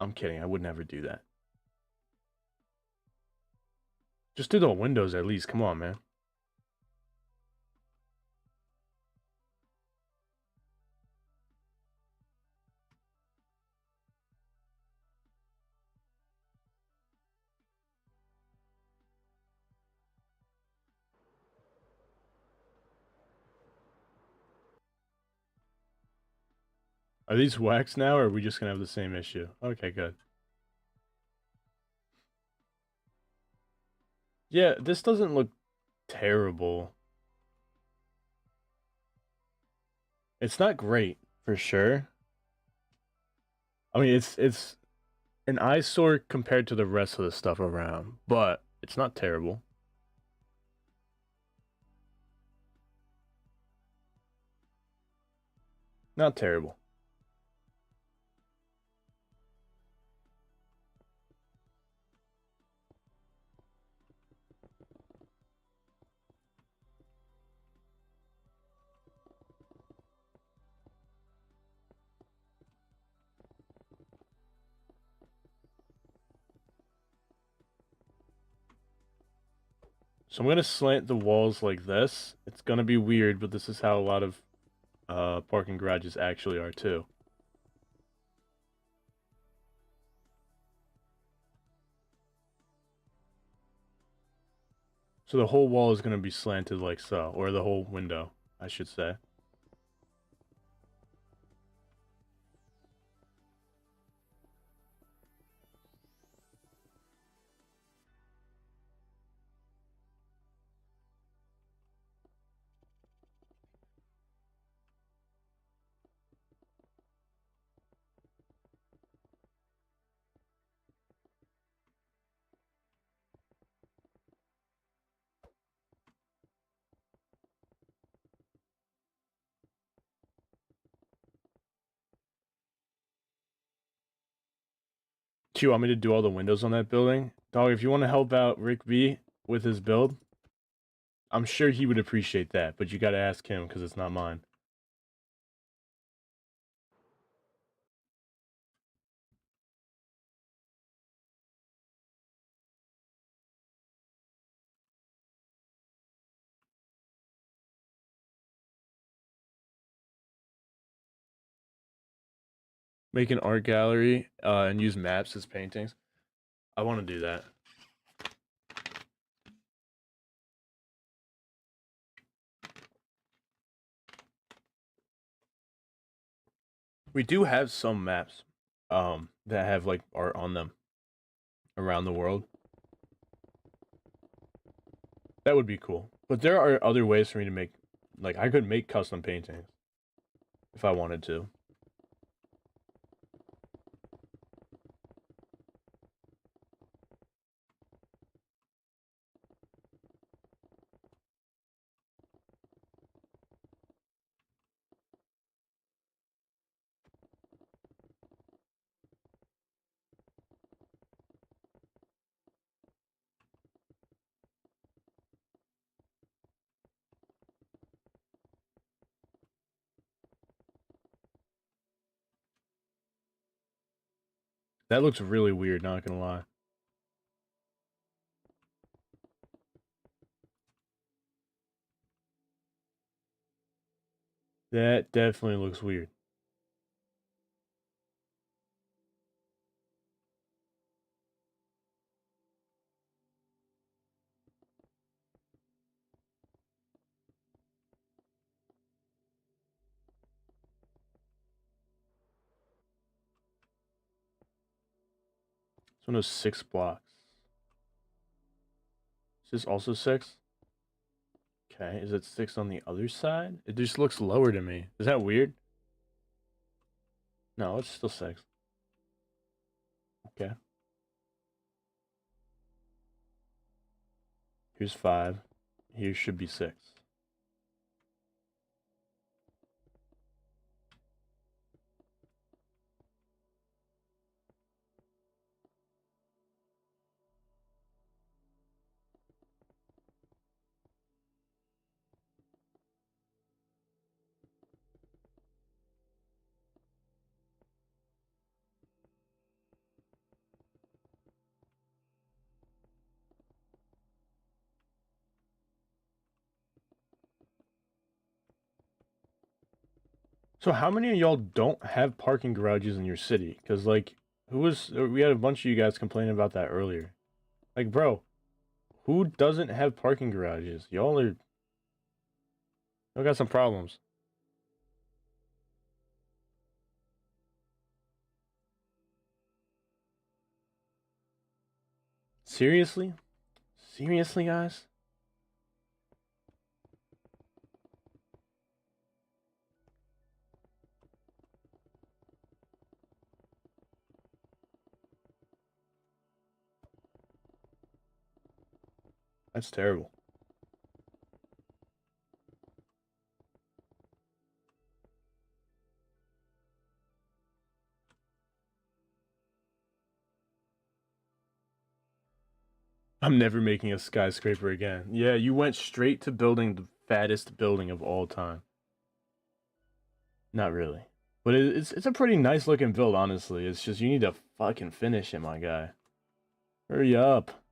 I'm kidding. I would never do that. Just do the windows at least. Come on, man. Are these wax now, or are we just gonna have the same issue? Okay, good. Yeah, this doesn't look terrible. It's not great, for sure. I mean, it's an eyesore compared to the rest of the stuff around, but it's not terrible. Not terrible. So I'm gonna slant the walls like this. It's gonna be weird, but this is how a lot of parking garages actually are too. So the whole wall is gonna be slanted like so, or the whole window, I should say. Do you want me to do all the windows on that building? Dog, if you want to help out Rick B with his build, I'm sure he would appreciate that, but you gotta ask him because it's not mine. Make an art gallery and use maps as paintings. I want to do that. We do have some maps that have like art on them around the world. That would be cool. But there are other ways for me to make, like, I could make custom paintings if I wanted to. That looks really weird, not gonna lie. That definitely looks weird. This one has 6 blocks. Is this also 6? Okay, is it 6 on the other side? It just looks lower to me. Is that weird? No, it's still 6. Okay. Here's 5. Here should be 6. So how many of y'all don't have parking garages in your city? Because, like, we had a bunch of you guys complaining about that earlier. Like, bro, who doesn't have parking garages? Y'all got some problems. Seriously? Seriously, guys? That's terrible. I'm never making a skyscraper again. Yeah, you went straight to building the fattest building of all time. Not really. But it's a pretty nice looking build, honestly. It's just you need to fucking finish it, my guy. Hurry up.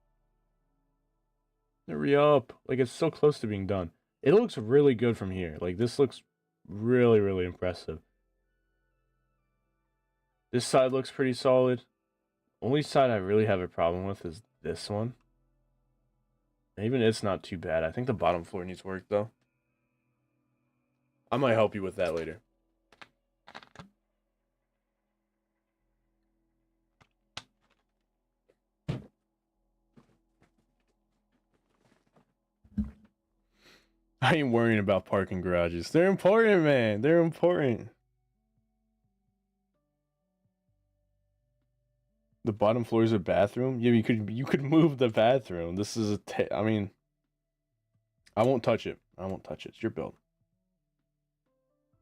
Hurry up. Like, it's so close to being done. It looks really good from here. Like, this looks really, really impressive. This side looks pretty solid. Only side I really have a problem with is this one. And even it's not too bad. I think the bottom floor needs work, though. I might help you with that later. I ain't worrying about parking garages. They're important, man. They're important. The bottom floor is a bathroom. Yeah, you could move the bathroom. This is I mean, I won't touch it. I won't touch it. It's your build.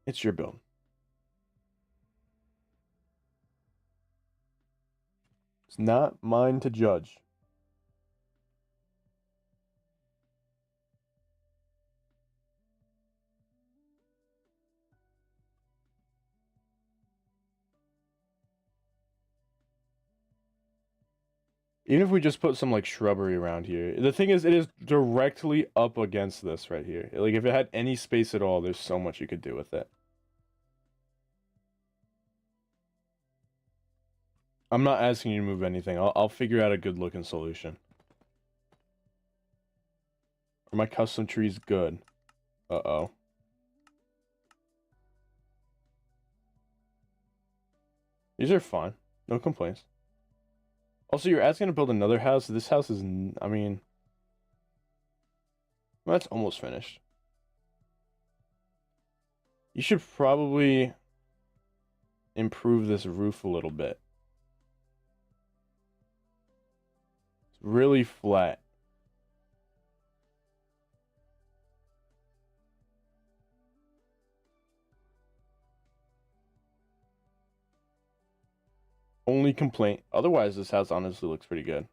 It's your build. It's not mine to judge. Even if we just put some like shrubbery around here. The thing is, it is directly up against this right here. Like if it had any space at all, there's so much you could do with it. I'm not asking you to move anything. I'll figure out a good looking solution. Are my custom trees good? Uh-oh. These are fine. No complaints. Also, you're asking to build another house. This house is, I mean, well, that's almost finished. You should probably improve this roof a little bit. It's really flat. Only complaint. Otherwise, this house honestly looks pretty good.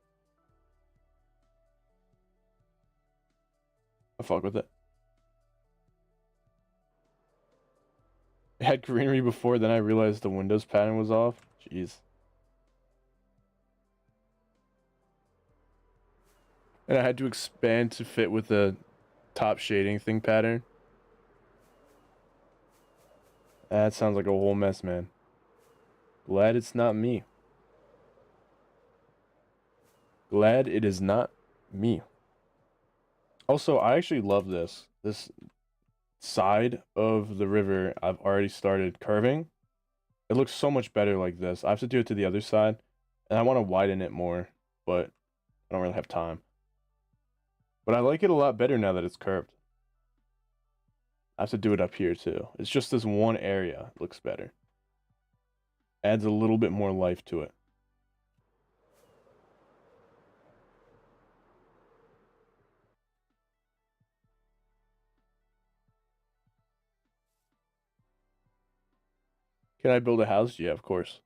I fuck with it. It had greenery before, then I realized the Windows pattern was off. Jeez. And I had to expand to fit with the top shading thing pattern. That sounds like a whole mess, man. Glad it's not me. Glad it is not me. Also, I actually love this. This side of the river, I've already started curving. It looks so much better like this. I have to do it to the other side, and I want to widen it more, but I don't really have time. But I like it a lot better now that it's curved. I have to do it up here too. It's just this one area looks better. Adds a little bit more life to it. Can I build a house? Yeah, of course.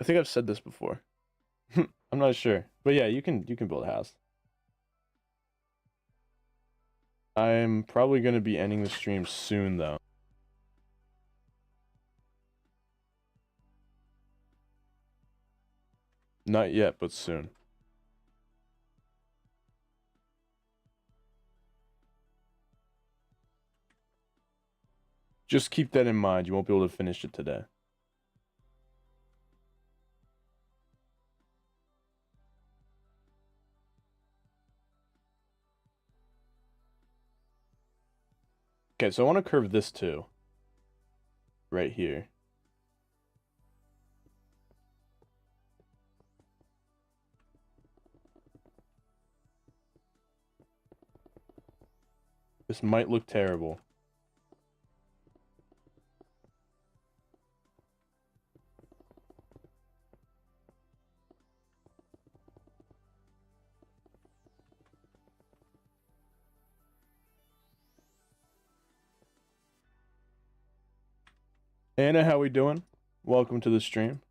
I think I've said this before. I'm not sure. But yeah, you can build a house. I'm probably going to be ending the stream soon though. Not yet, but soon. Just keep that in mind. You won't be able to finish it today. Okay, so I want to curve this too. Right here. This might look terrible. Anna, how we doing? Welcome to the stream.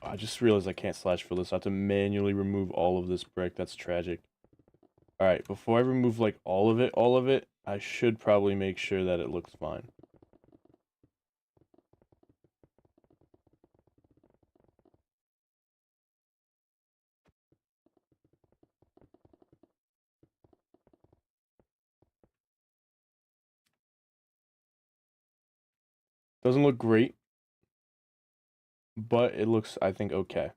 I just realized I can't slash fill this. I have to manually remove all of this brick. That's tragic. Alright, before I remove like all of it, I should probably make sure that it looks fine. Doesn't look great, but it looks, I think, okay.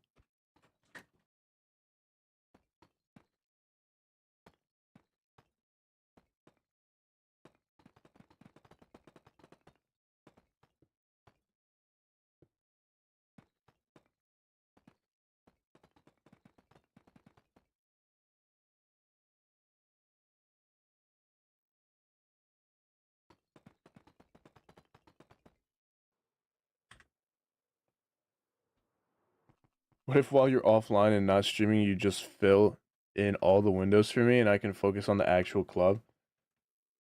What if while you're offline and not streaming, you just fill in all the windows for me and I can focus on the actual club?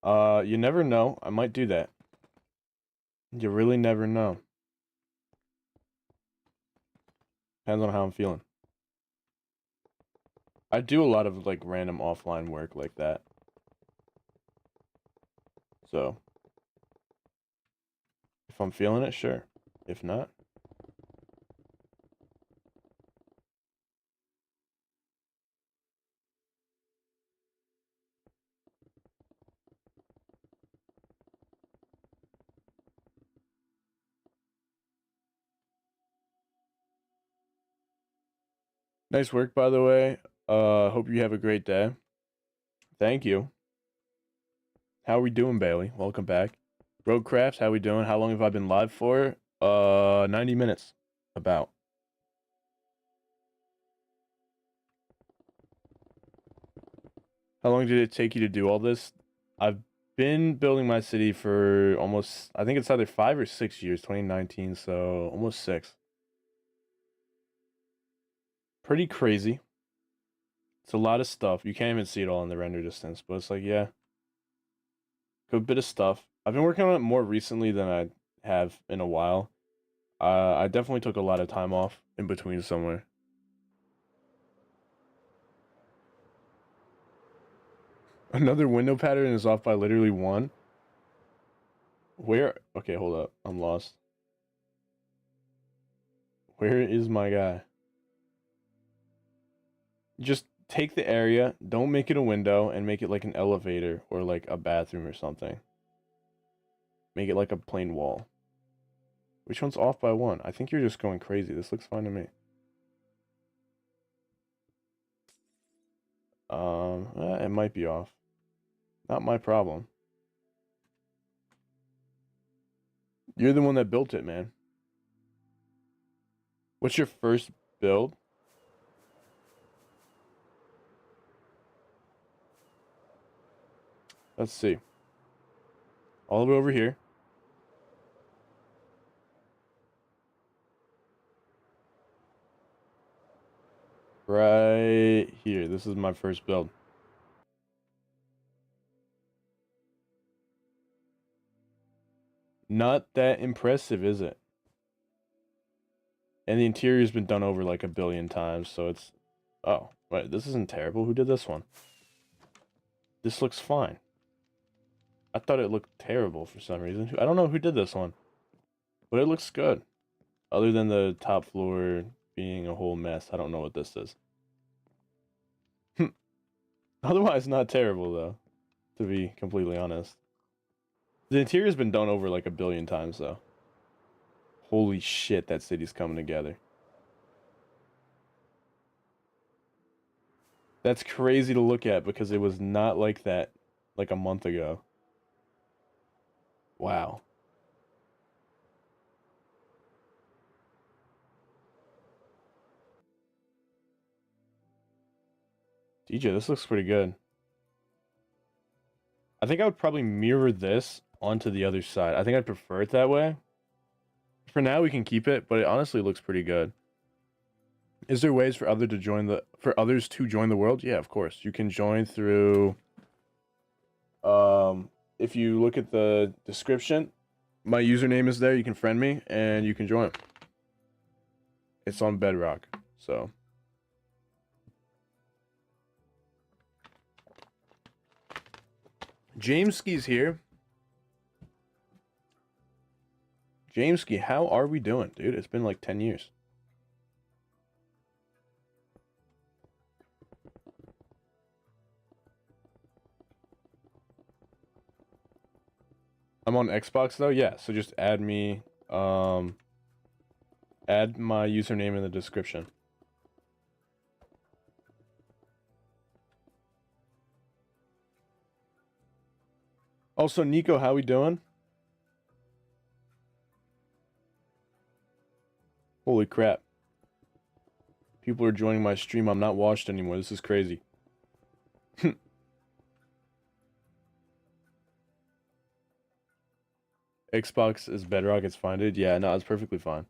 You never know. I might do that. You really never know. Depends on how I'm feeling. I do a lot of like random offline work like that. So, if I'm feeling it, sure. If not, nice work, by the way. Hope you have a great day. Thank you. How are we doing, Bailey? Welcome back. Roadcrafts, how we doing? How long have I been live for? 90 minutes. About. How long did it take you to do all this? I've been building my city for almost, I think it's either 5 or 6 years, 2019, so almost 6. Pretty crazy. It's a lot of stuff. You can't even see it all in the render distance, but it's like, yeah, good bit of stuff. I've been working on it more recently than I have in a while. I definitely took a lot of time off in between somewhere. Another window pattern is off by literally 1. Where? Okay, hold up. I'm lost. Where is my guy? Just take the area, don't make it a window, and make it like an elevator or like a bathroom or something. Make it like a plain wall. Which one's off by 1? I think you're just going crazy. This looks fine to me. It might be off. Not my problem. You're the one that built it, man. What's your first build? Let's see. All the way over here. Right here. This is my first build. Not that impressive, is it? And the interior's been done over like a billion times, so it's... Oh, wait, this isn't terrible. Who did this one? This looks fine. I thought it looked terrible for some reason. I don't know who did this one. But it looks good. Other than the top floor being a whole mess. I don't know what this is. Otherwise, not terrible, though. To be completely honest. The interior's been done over like a billion times, though. Holy shit, that city's coming together. That's crazy to look at because it was not like that like a month ago. Wow. DJ, this looks pretty good. I think I would probably mirror this onto the other side. I think I'd prefer it that way. For now, we can keep it, but it honestly looks pretty good. Is there ways for others to join the world? Yeah, of course. You can join through if you look at the description, my username is there. You can friend me and you can join. It's on Bedrock. So Jameski's here. Jameski, how are we doing, dude? It's been like 10 years. I'm on Xbox though, yeah. So just add me, add my username in the description. Also, Nico, how we doing? Holy crap. People are joining my stream. I'm not watched anymore. This is crazy. Xbox is Bedrock. It's fine, dude. Yeah, no, it's perfectly fine.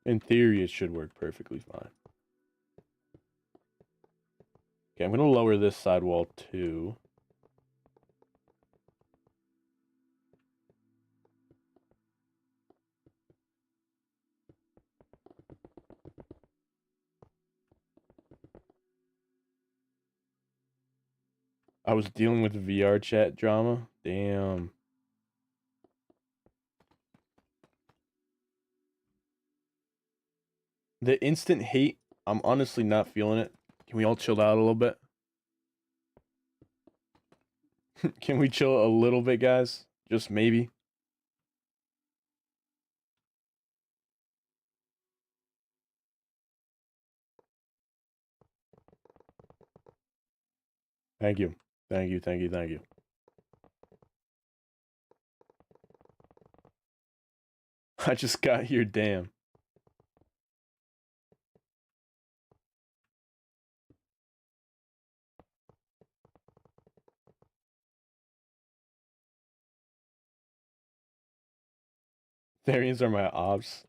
In theory, it should work perfectly fine. Okay, I'm going to lower this sidewall too. I was dealing with VR chat drama. Damn. The instant hate, I'm honestly not feeling it. Can we all chill out a little bit? Can we chill a little bit, guys? Just maybe. Thank you. Thank you, thank you, thank you. I just got here, damn. Therians are my ops.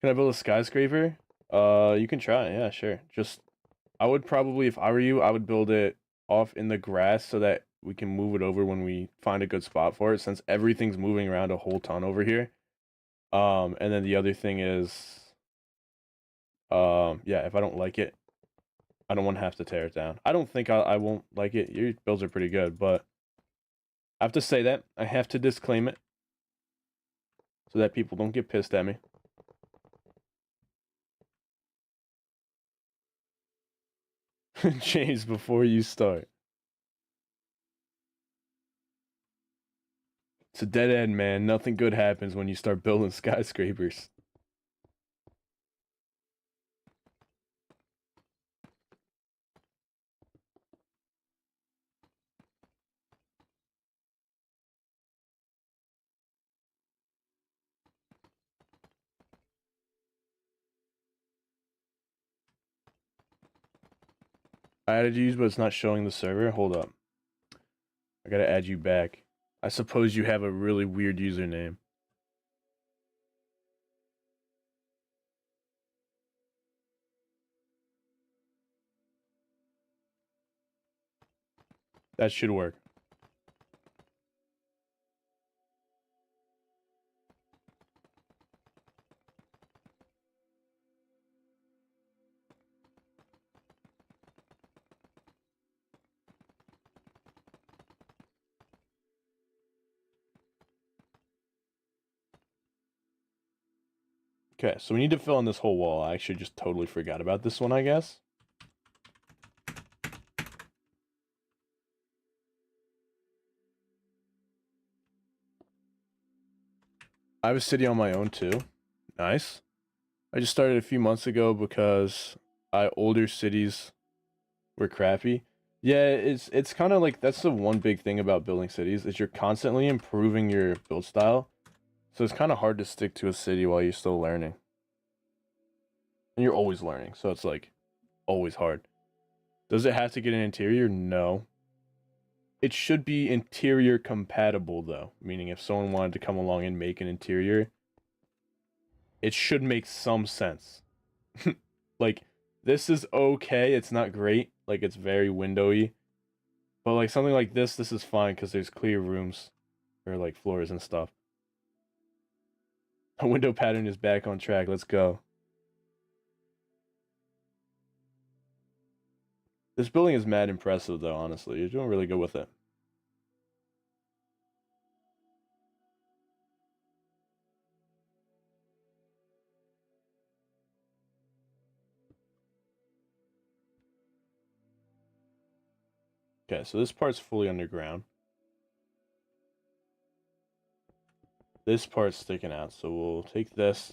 Can I build a skyscraper? You can try. Yeah, sure. Just, I would probably, if I were you, I would build it off in the grass so that we can move it over when we find a good spot for it, since everything's moving around a whole ton over here. And then the other thing is, yeah, if I don't like it, I don't want to have to tear it down. I don't think I won't like it. Your builds are pretty good, but I have to say that. I have to disclaim it so that people don't get pissed at me. James, before you start. It's a dead end, man. Nothing good happens when you start building skyscrapers. I added you, but it's not showing the server. Hold up. I gotta add you back. I suppose you have a really weird username. That should work. Okay, so we need to fill in this whole wall. I actually just totally forgot about this one, I guess. I have a city on my own too. Nice. I just started a few months ago because older cities were crappy. Yeah, it's kind of like that's the one big thing about building cities is you're constantly improving your build style. So it's kind of hard to stick to a city while you're still learning. And you're always learning, so it's like always hard. Does it have to get an interior? No. It should be interior compatible though, meaning if someone wanted to come along and make an interior, it should make some sense. Like this is okay, it's not great, like it's very windowy, but like something like this is fine because there's clear rooms or like floors and stuff. The window pattern is back on track. Let's go. This building is mad impressive though, honestly. You're doing really good with it. Okay, so this part's fully underground. This part's sticking out, so we'll take this.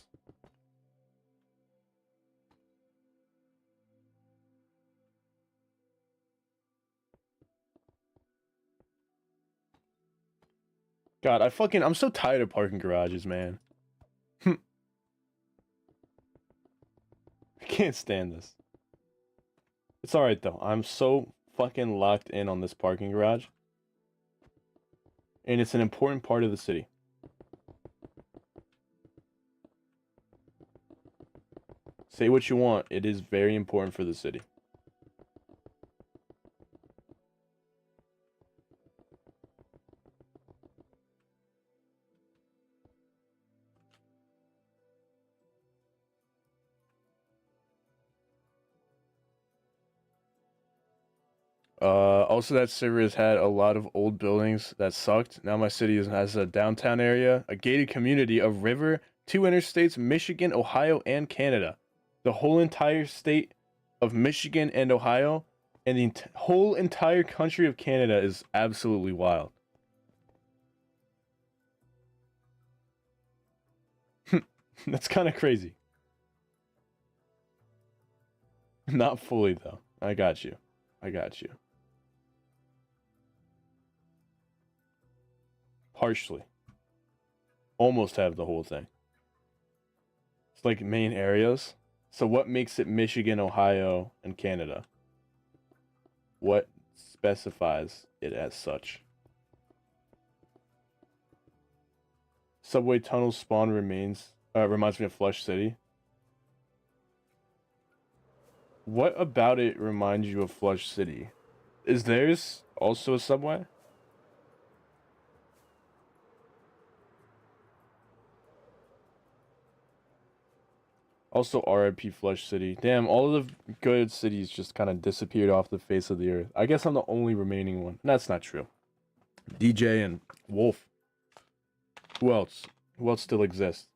God, I'm so tired of parking garages, man. I can't stand this. It's alright though. I'm so fucking locked in on this parking garage. And it's an important part of the city. Say what you want, it is very important for the city. Also that server has had a lot of old buildings that sucked. Now my city has a downtown area, a gated community, a river, two interstates, Michigan, Ohio, and Canada. The whole entire state of Michigan and Ohio, and the whole entire country of Canada is absolutely wild. That's kind of crazy. Not fully though. I got you. I got you. Partially. Almost have the whole thing. It's like main areas. So what makes it Michigan, Ohio, and Canada? What specifies it as such? Subway tunnel spawn reminds me of Flush City. What about it reminds you of Flush City? Is theirs also a subway? Also RIP Flush City. Damn, all of the good cities just kind of disappeared off the face of the earth. I guess I'm the only remaining one. That's not true. DJ and Wolf. Who else? Who else still exists?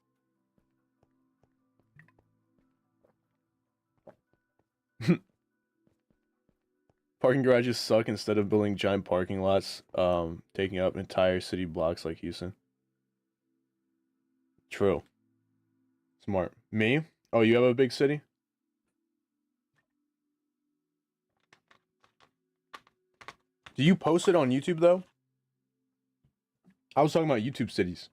Parking garages suck instead of building giant parking lots, taking up entire city blocks like Houston. True. Smart. Me? Oh, you have a big city? Do you post it on YouTube though? I was talking about YouTube cities.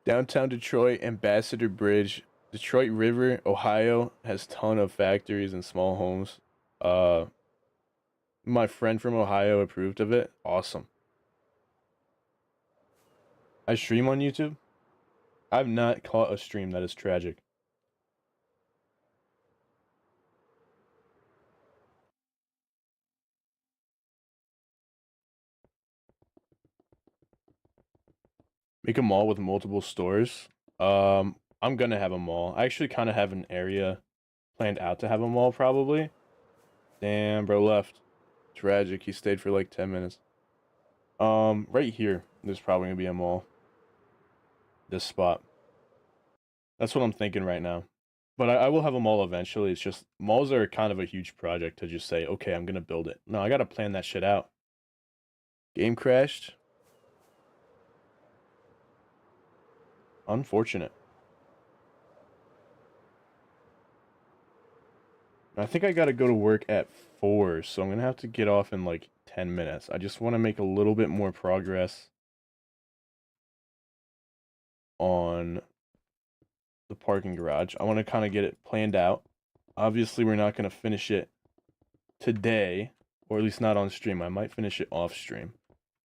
Downtown Detroit, Ambassador Bridge, Detroit River, Ohio has ton of factories and small homes. Uh, my friend from Ohio approved of it. Awesome. I stream on YouTube. I've not caught a stream that is tragic. Make a mall with multiple stores. I'm gonna have a mall. I actually kind of have an area planned out to have a mall probably. Damn, bro left. Tragic. He stayed for like 10 minutes. Right here, there's probably gonna be a mall. This spot. That's what I'm thinking right now. But I will have a mall eventually. It's just malls are kind of a huge project to just say, okay, I'm gonna build it. No, I gotta plan that shit out. Game crashed. Unfortunate. I think I gotta go to work at 4, so I'm gonna have to get off in like 10 minutes. I just want to make a little bit more progress on the parking garage. I want to kind of get it planned out. Obviously, we're not going to finish it today, or at least not on stream. I might finish it off stream,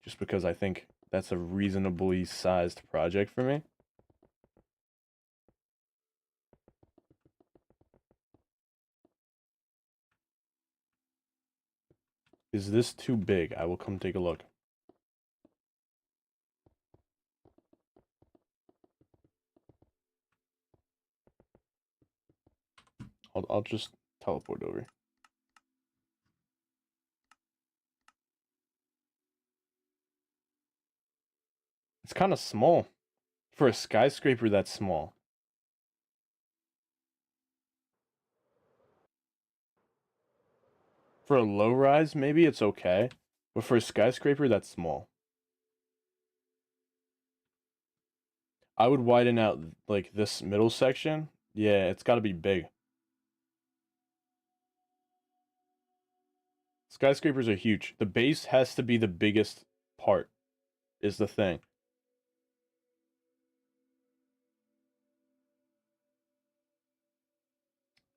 just because I think that's a reasonably sized project for me. Is this too big? I will come take a look. I'll just teleport over. It's kind of small. For a skyscraper, that's small. For a low rise, maybe it's okay. But for a skyscraper, that's small. I would widen out, like, this middle section. Yeah, it's got to be big. Skyscrapers are huge. The base has to be the biggest part, is the thing.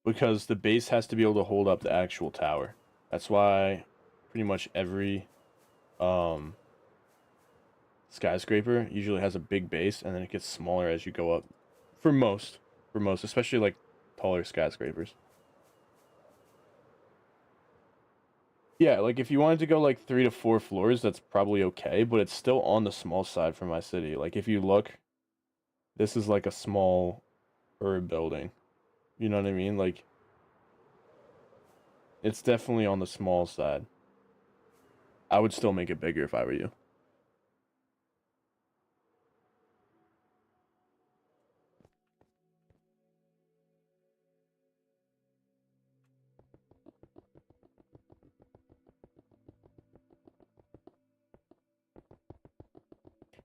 Because the base has to be able to hold up the actual tower. That's why pretty much every skyscraper usually has a big base, and then it gets smaller as you go up. For most, especially like taller skyscrapers. Yeah, like if you wanted to go like 3 to 4 floors, that's probably okay, but it's still on the small side for my city. Like if you look, this is like a small building. You know what I mean? Like it's definitely on the small side. I would still make it bigger if I were you.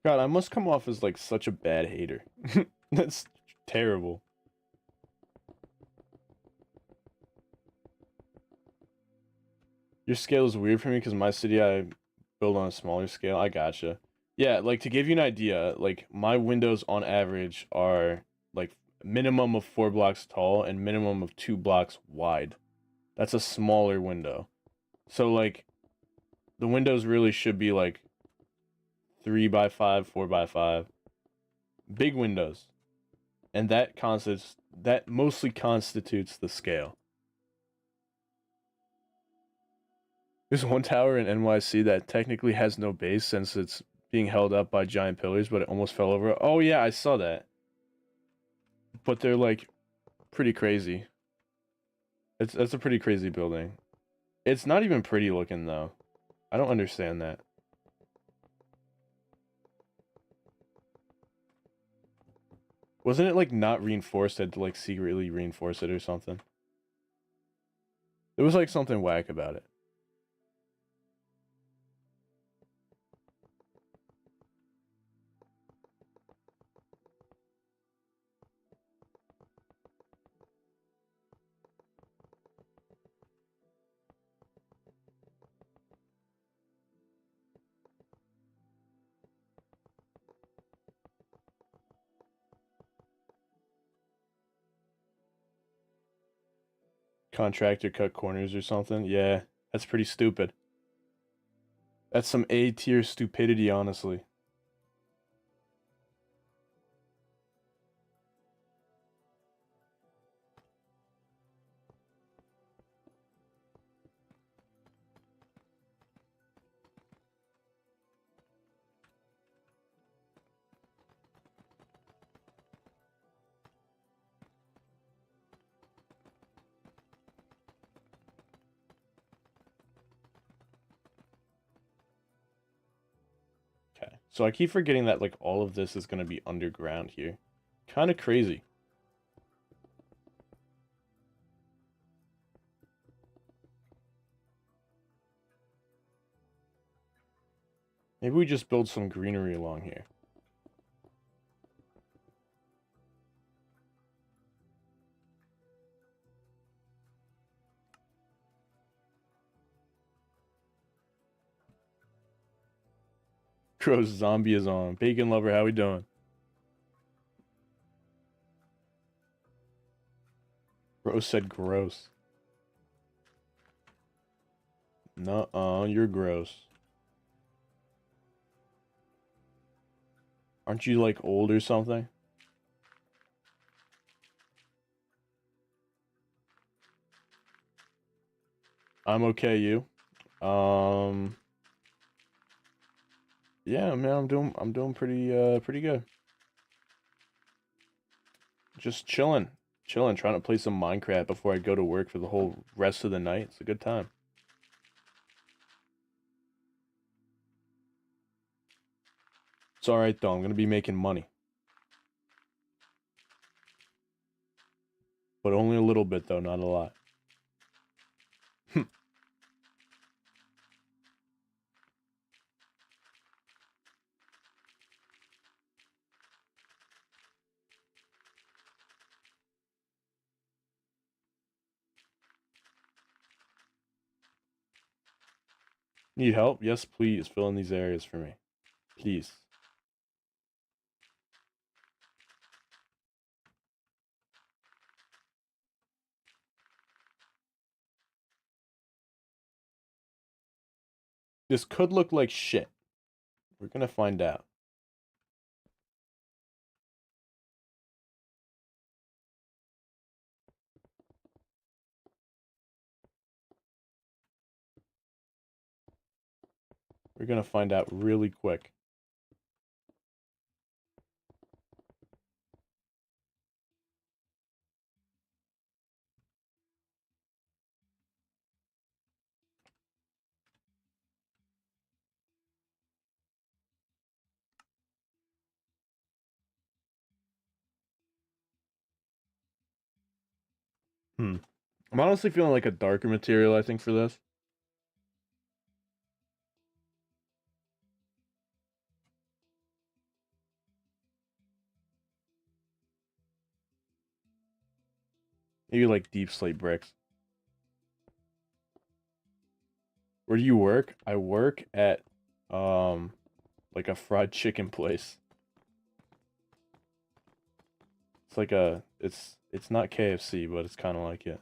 God, I must come off as like such a bad hater. That's terrible. Your scale is weird for me because my city I build on a smaller scale. I gotcha. Yeah, like to give you an idea, like my windows on average are like minimum of 4 blocks tall and minimum of 2 blocks wide. That's a smaller window. So like the windows really should be like 3 by 5, 4 by 5. Big windows. And that mostly constitutes the scale. There's one tower in NYC that technically has no base since it's being held up by giant pillars, but it almost fell over. Oh yeah, I saw that. But they're like pretty crazy. That's a pretty crazy building. It's not even pretty looking though. I don't understand that. Wasn't it like not reinforced? Had to like secretly reinforce it or something. There was like something whack about it. Contractor cut corners or something. Yeah, that's pretty stupid. That's some A tier stupidity, honestly. Okay, so I keep forgetting that like all of this is gonna be underground here. Kind of crazy. Maybe we just build some greenery along here. Gross zombie is on. Bacon lover, how we doing? Bro said gross. Nuh-uh, you're gross. Aren't you like old or something? I'm okay, you? Yeah, man, I'm doing pretty good. Just chilling, trying to play some Minecraft before I go to work for the whole rest of the night. It's a good time. It's alright though, I'm gonna be making money. But only a little bit though, not a lot. Need help? Yes, please. Fill in these areas for me. Please. This could look like shit. We're gonna find out. We're gonna find out really quick. Hmm. I'm honestly feeling like a darker material, I think, for this. Maybe like deep slate bricks. Where do you work? I work at like a fried chicken place. It's like it's not KFC, but it's kind of like it.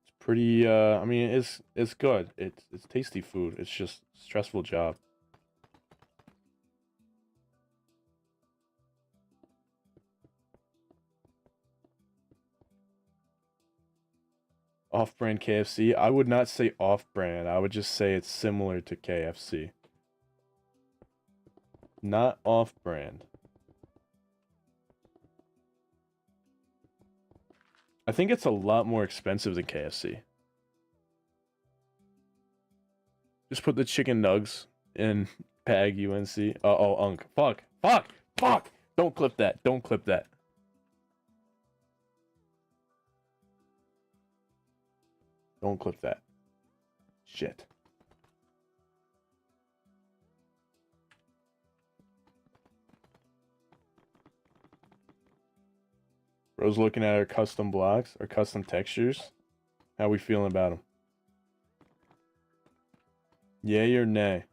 It's pretty I mean it's good. It's tasty food. It's just stressful job. Off-brand KFC. I would not say off-brand. I would just say it's similar to KFC. Not off-brand. I think it's a lot more expensive than KFC. Just put the chicken nugs in PAG UNC. Oh, Unk. Fuck. Fuck. Fuck. Don't clip that. Don't clip that. Don't clip that. Shit. Bro's looking at our custom blocks, our custom textures. How we feeling about them? Yay or nay?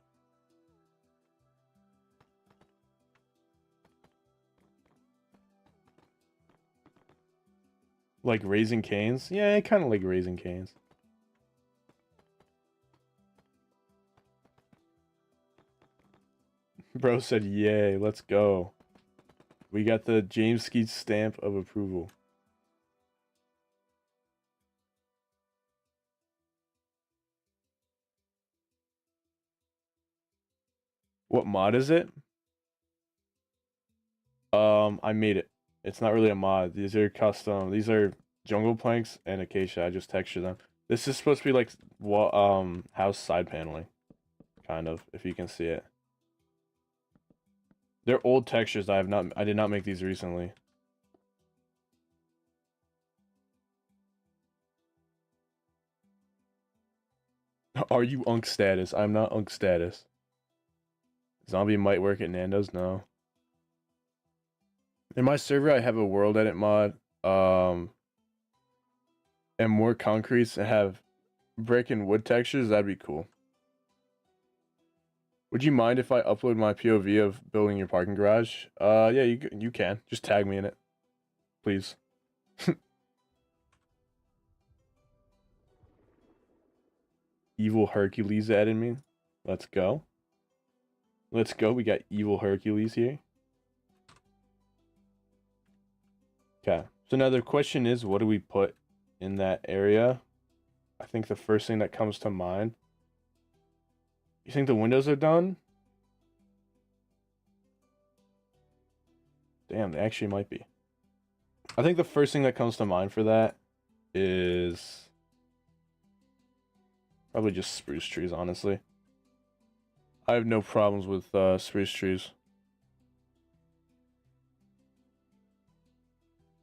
Like Raising Canes? Yeah, I kind of like Raising Canes. Bro said, yay, let's go. We got the James Skeet stamp of approval. What mod is it? I made it. It's not really a mod. These are custom. These are jungle planks and acacia. I just textured them. This is supposed to be like what house side paneling, kind of, if you can see it. They're old textures. I did not make these recently. Are you Unk status? I'm not Unk status. Zombie might work at Nando's. No. In my server, I have a world edit mod. and more concretes and have brick and wood textures, that'd be cool. Would you mind if I upload my POV of building your parking garage? Yeah, you can. Just tag me in it, please. Evil Hercules added me. Let's go. Let's go. We got Evil Hercules here. Okay. So now the question is, what do we put in that area? I think the first thing that comes to mind. You think the windows are done? Damn, they actually might be. I think the first thing that comes to mind for that is probably just spruce trees, honestly. I have no problems with spruce trees.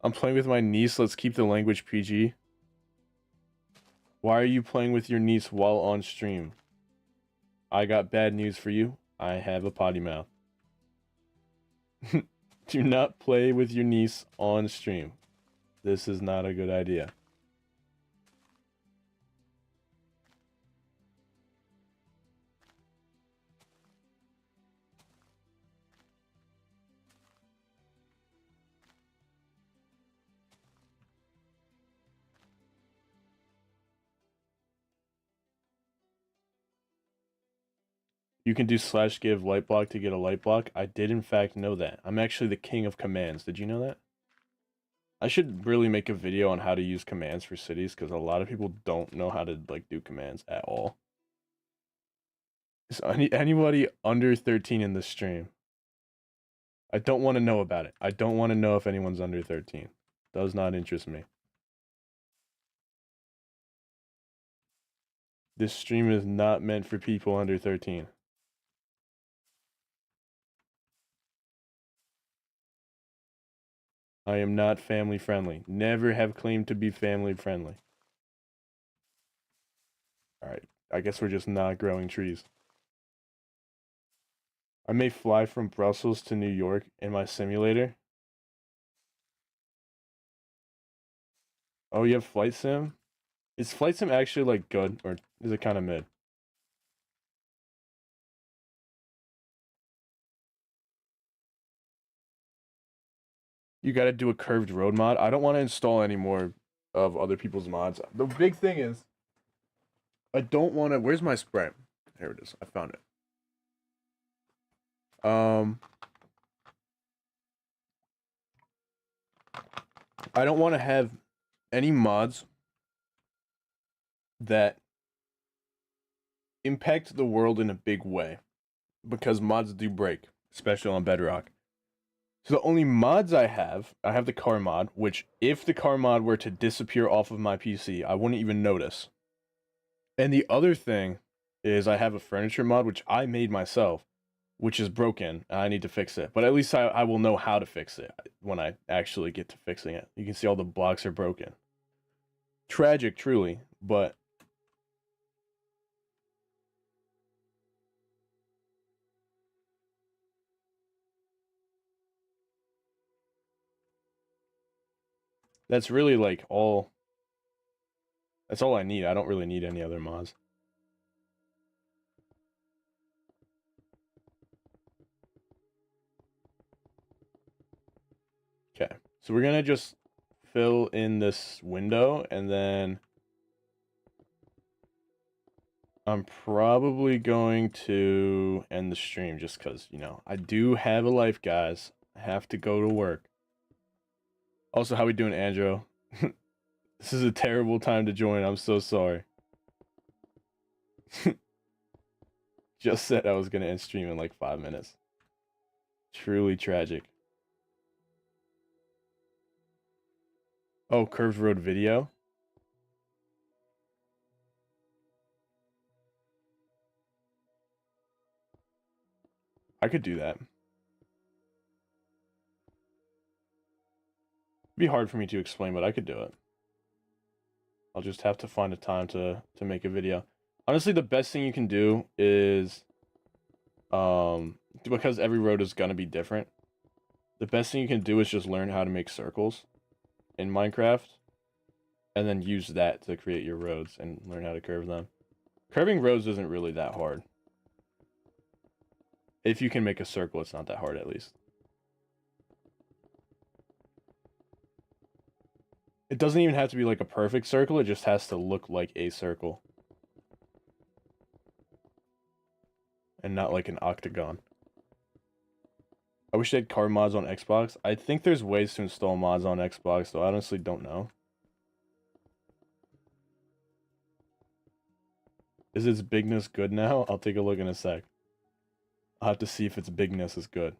I'm playing with my niece. Let's keep the language PG. Why are you playing with your niece while on stream? I got bad news for you. I have a potty mouth. Do not play with your niece on stream. This is not a good idea. You can do /give light block to get a light block. I did in fact know that. I'm actually the king of commands. Did you know that? I should really make a video on how to use commands for cities because a lot of people don't know how to like do commands at all. Is anybody under 13 in the stream? I don't want to know about it. I don't want to know if anyone's under 13. Does not interest me. This stream is not meant for people under 13. I am not family friendly. Never have claimed to be family friendly. Alright, I guess we're just not growing trees. I may fly from Brussels to New York in my simulator. Oh, you have Flight Sim? Is Flight Sim actually like good, or is it kind of mid? You gotta do a curved road mod. I don't want to install any more of other people's mods. The big thing is, I don't want to. Where's my spray? Here it is. I found it. I don't want to have any mods that impact the world in a big way, because mods do break, especially on Bedrock. So the only mods I have the car mod, which if the car mod were to disappear off of my PC, I wouldn't even notice. And the other thing is I have a furniture mod, which I made myself, which is broken, and I need to fix it. But at least I will know how to fix it when I actually get to fixing it. You can see all the blocks are broken. Tragic, truly, but that's really like all. That's all I need. I don't really need any other mods. Okay, so we're gonna just fill in this window, and then I'm probably going to end the stream just because, you know, I do have a life, guys. I have to go to work. Also, how we doing, Andrew? This is a terrible time to join. I'm so sorry. Just said I was gonna end stream in like 5 minutes. Truly tragic. Oh, Curved Road video? I could do that. It'd be hard for me to explain, but I could do it. I'll just have to find a time to make a video. Honestly, the best thing you can do is, because every road is gonna be different, the best thing you can do is just learn how to make circles in Minecraft, and then use that to create your roads and learn how to curve them. Curving roads isn't really that hard. If you can make a circle, it's not that hard, at least. It doesn't even have to be like a perfect circle, it just has to look like a circle. And not like an octagon. I wish they had car mods on Xbox. I think there's ways to install mods on Xbox, though I honestly don't know. Is its bigness good now? I'll take a look in a sec. I'll have to see if its bigness is good.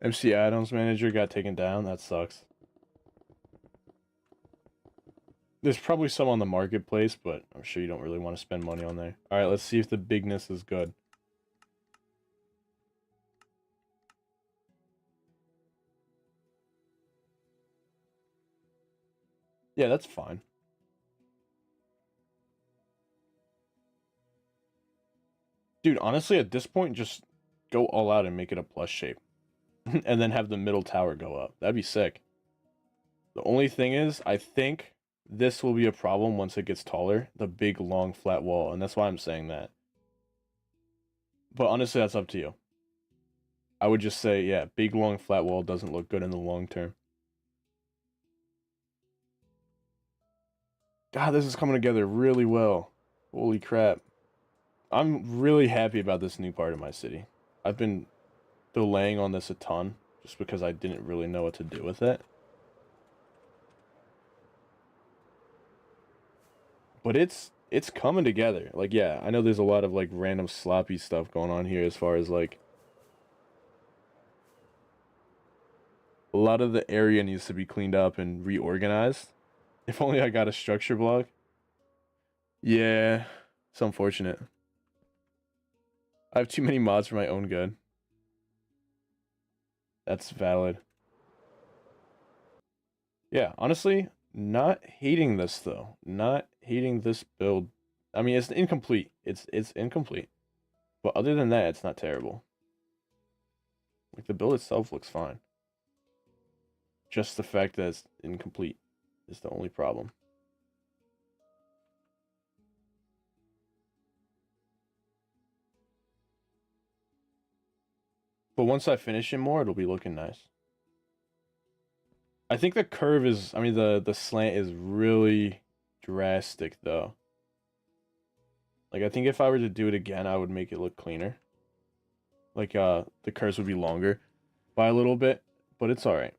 MC Adams manager got taken down. That sucks. There's probably some on the marketplace, but I'm sure you don't really want to spend money on there. Alright, let's see if the bigness is good. Yeah, that's fine. Dude, honestly, at this point, just go all out and make it a plus shape. And then have the middle tower go up. That'd be sick. The only thing is, I think this will be a problem once it gets taller. The big, long, flat wall. And that's why I'm saying that. But honestly, that's up to you. I would just say, yeah, big, long, flat wall doesn't look good in the long term. God, this is coming together really well. Holy crap. I'm really happy about this new part of my city. I've been delaying on this a ton, just because I didn't really know what to do with it. But it's coming together. Like, yeah, I know there's a lot of, like, random sloppy stuff going on here as far as, like, a lot of the area needs to be cleaned up and reorganized. If only I got a structure block. Yeah, it's unfortunate. I have too many mods for my own good. That's valid. Yeah, honestly, not hating this though. Not hating this build. I mean, it's incomplete. It's incomplete. But other than that, it's not terrible. Like, the build itself looks fine. Just the fact that it's incomplete is the only problem. But once I finish it more, it'll be looking nice. I think the curve is, I mean, the slant is really drastic though. Like, I think if I were to do it again, I would make it look cleaner. Like, the curves would be longer by a little bit, but it's alright.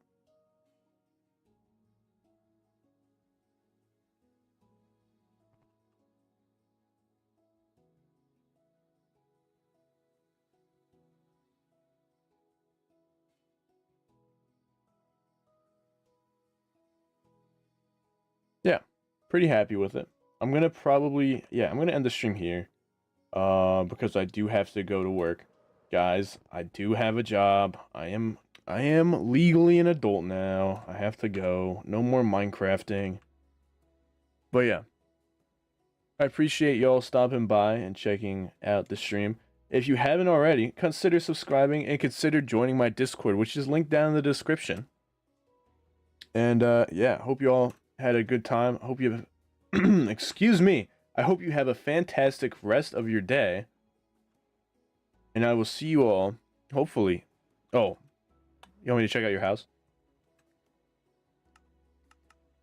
Yeah, pretty happy with it. I'm gonna probably, yeah, I'm gonna end the stream here. Because I do have to go to work. Guys, I do have a job. I am legally an adult now. I have to go. No more Minecrafting. But yeah. I appreciate y'all stopping by and checking out the stream. If you haven't already, consider subscribing and consider joining my Discord, which is linked down in the description. And yeah, hope you all had a good time. Hope you have excuse me. I hope you have a fantastic rest of your day. And I will see you all, hopefully. Oh, you want me to check out your house?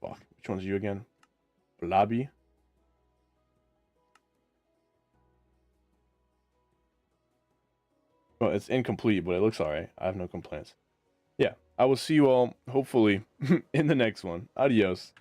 Fuck, which one's you again? Lobby? Well, it's incomplete, but it looks alright. I have no complaints. Yeah, I will see you all, hopefully, in the next one. Adios.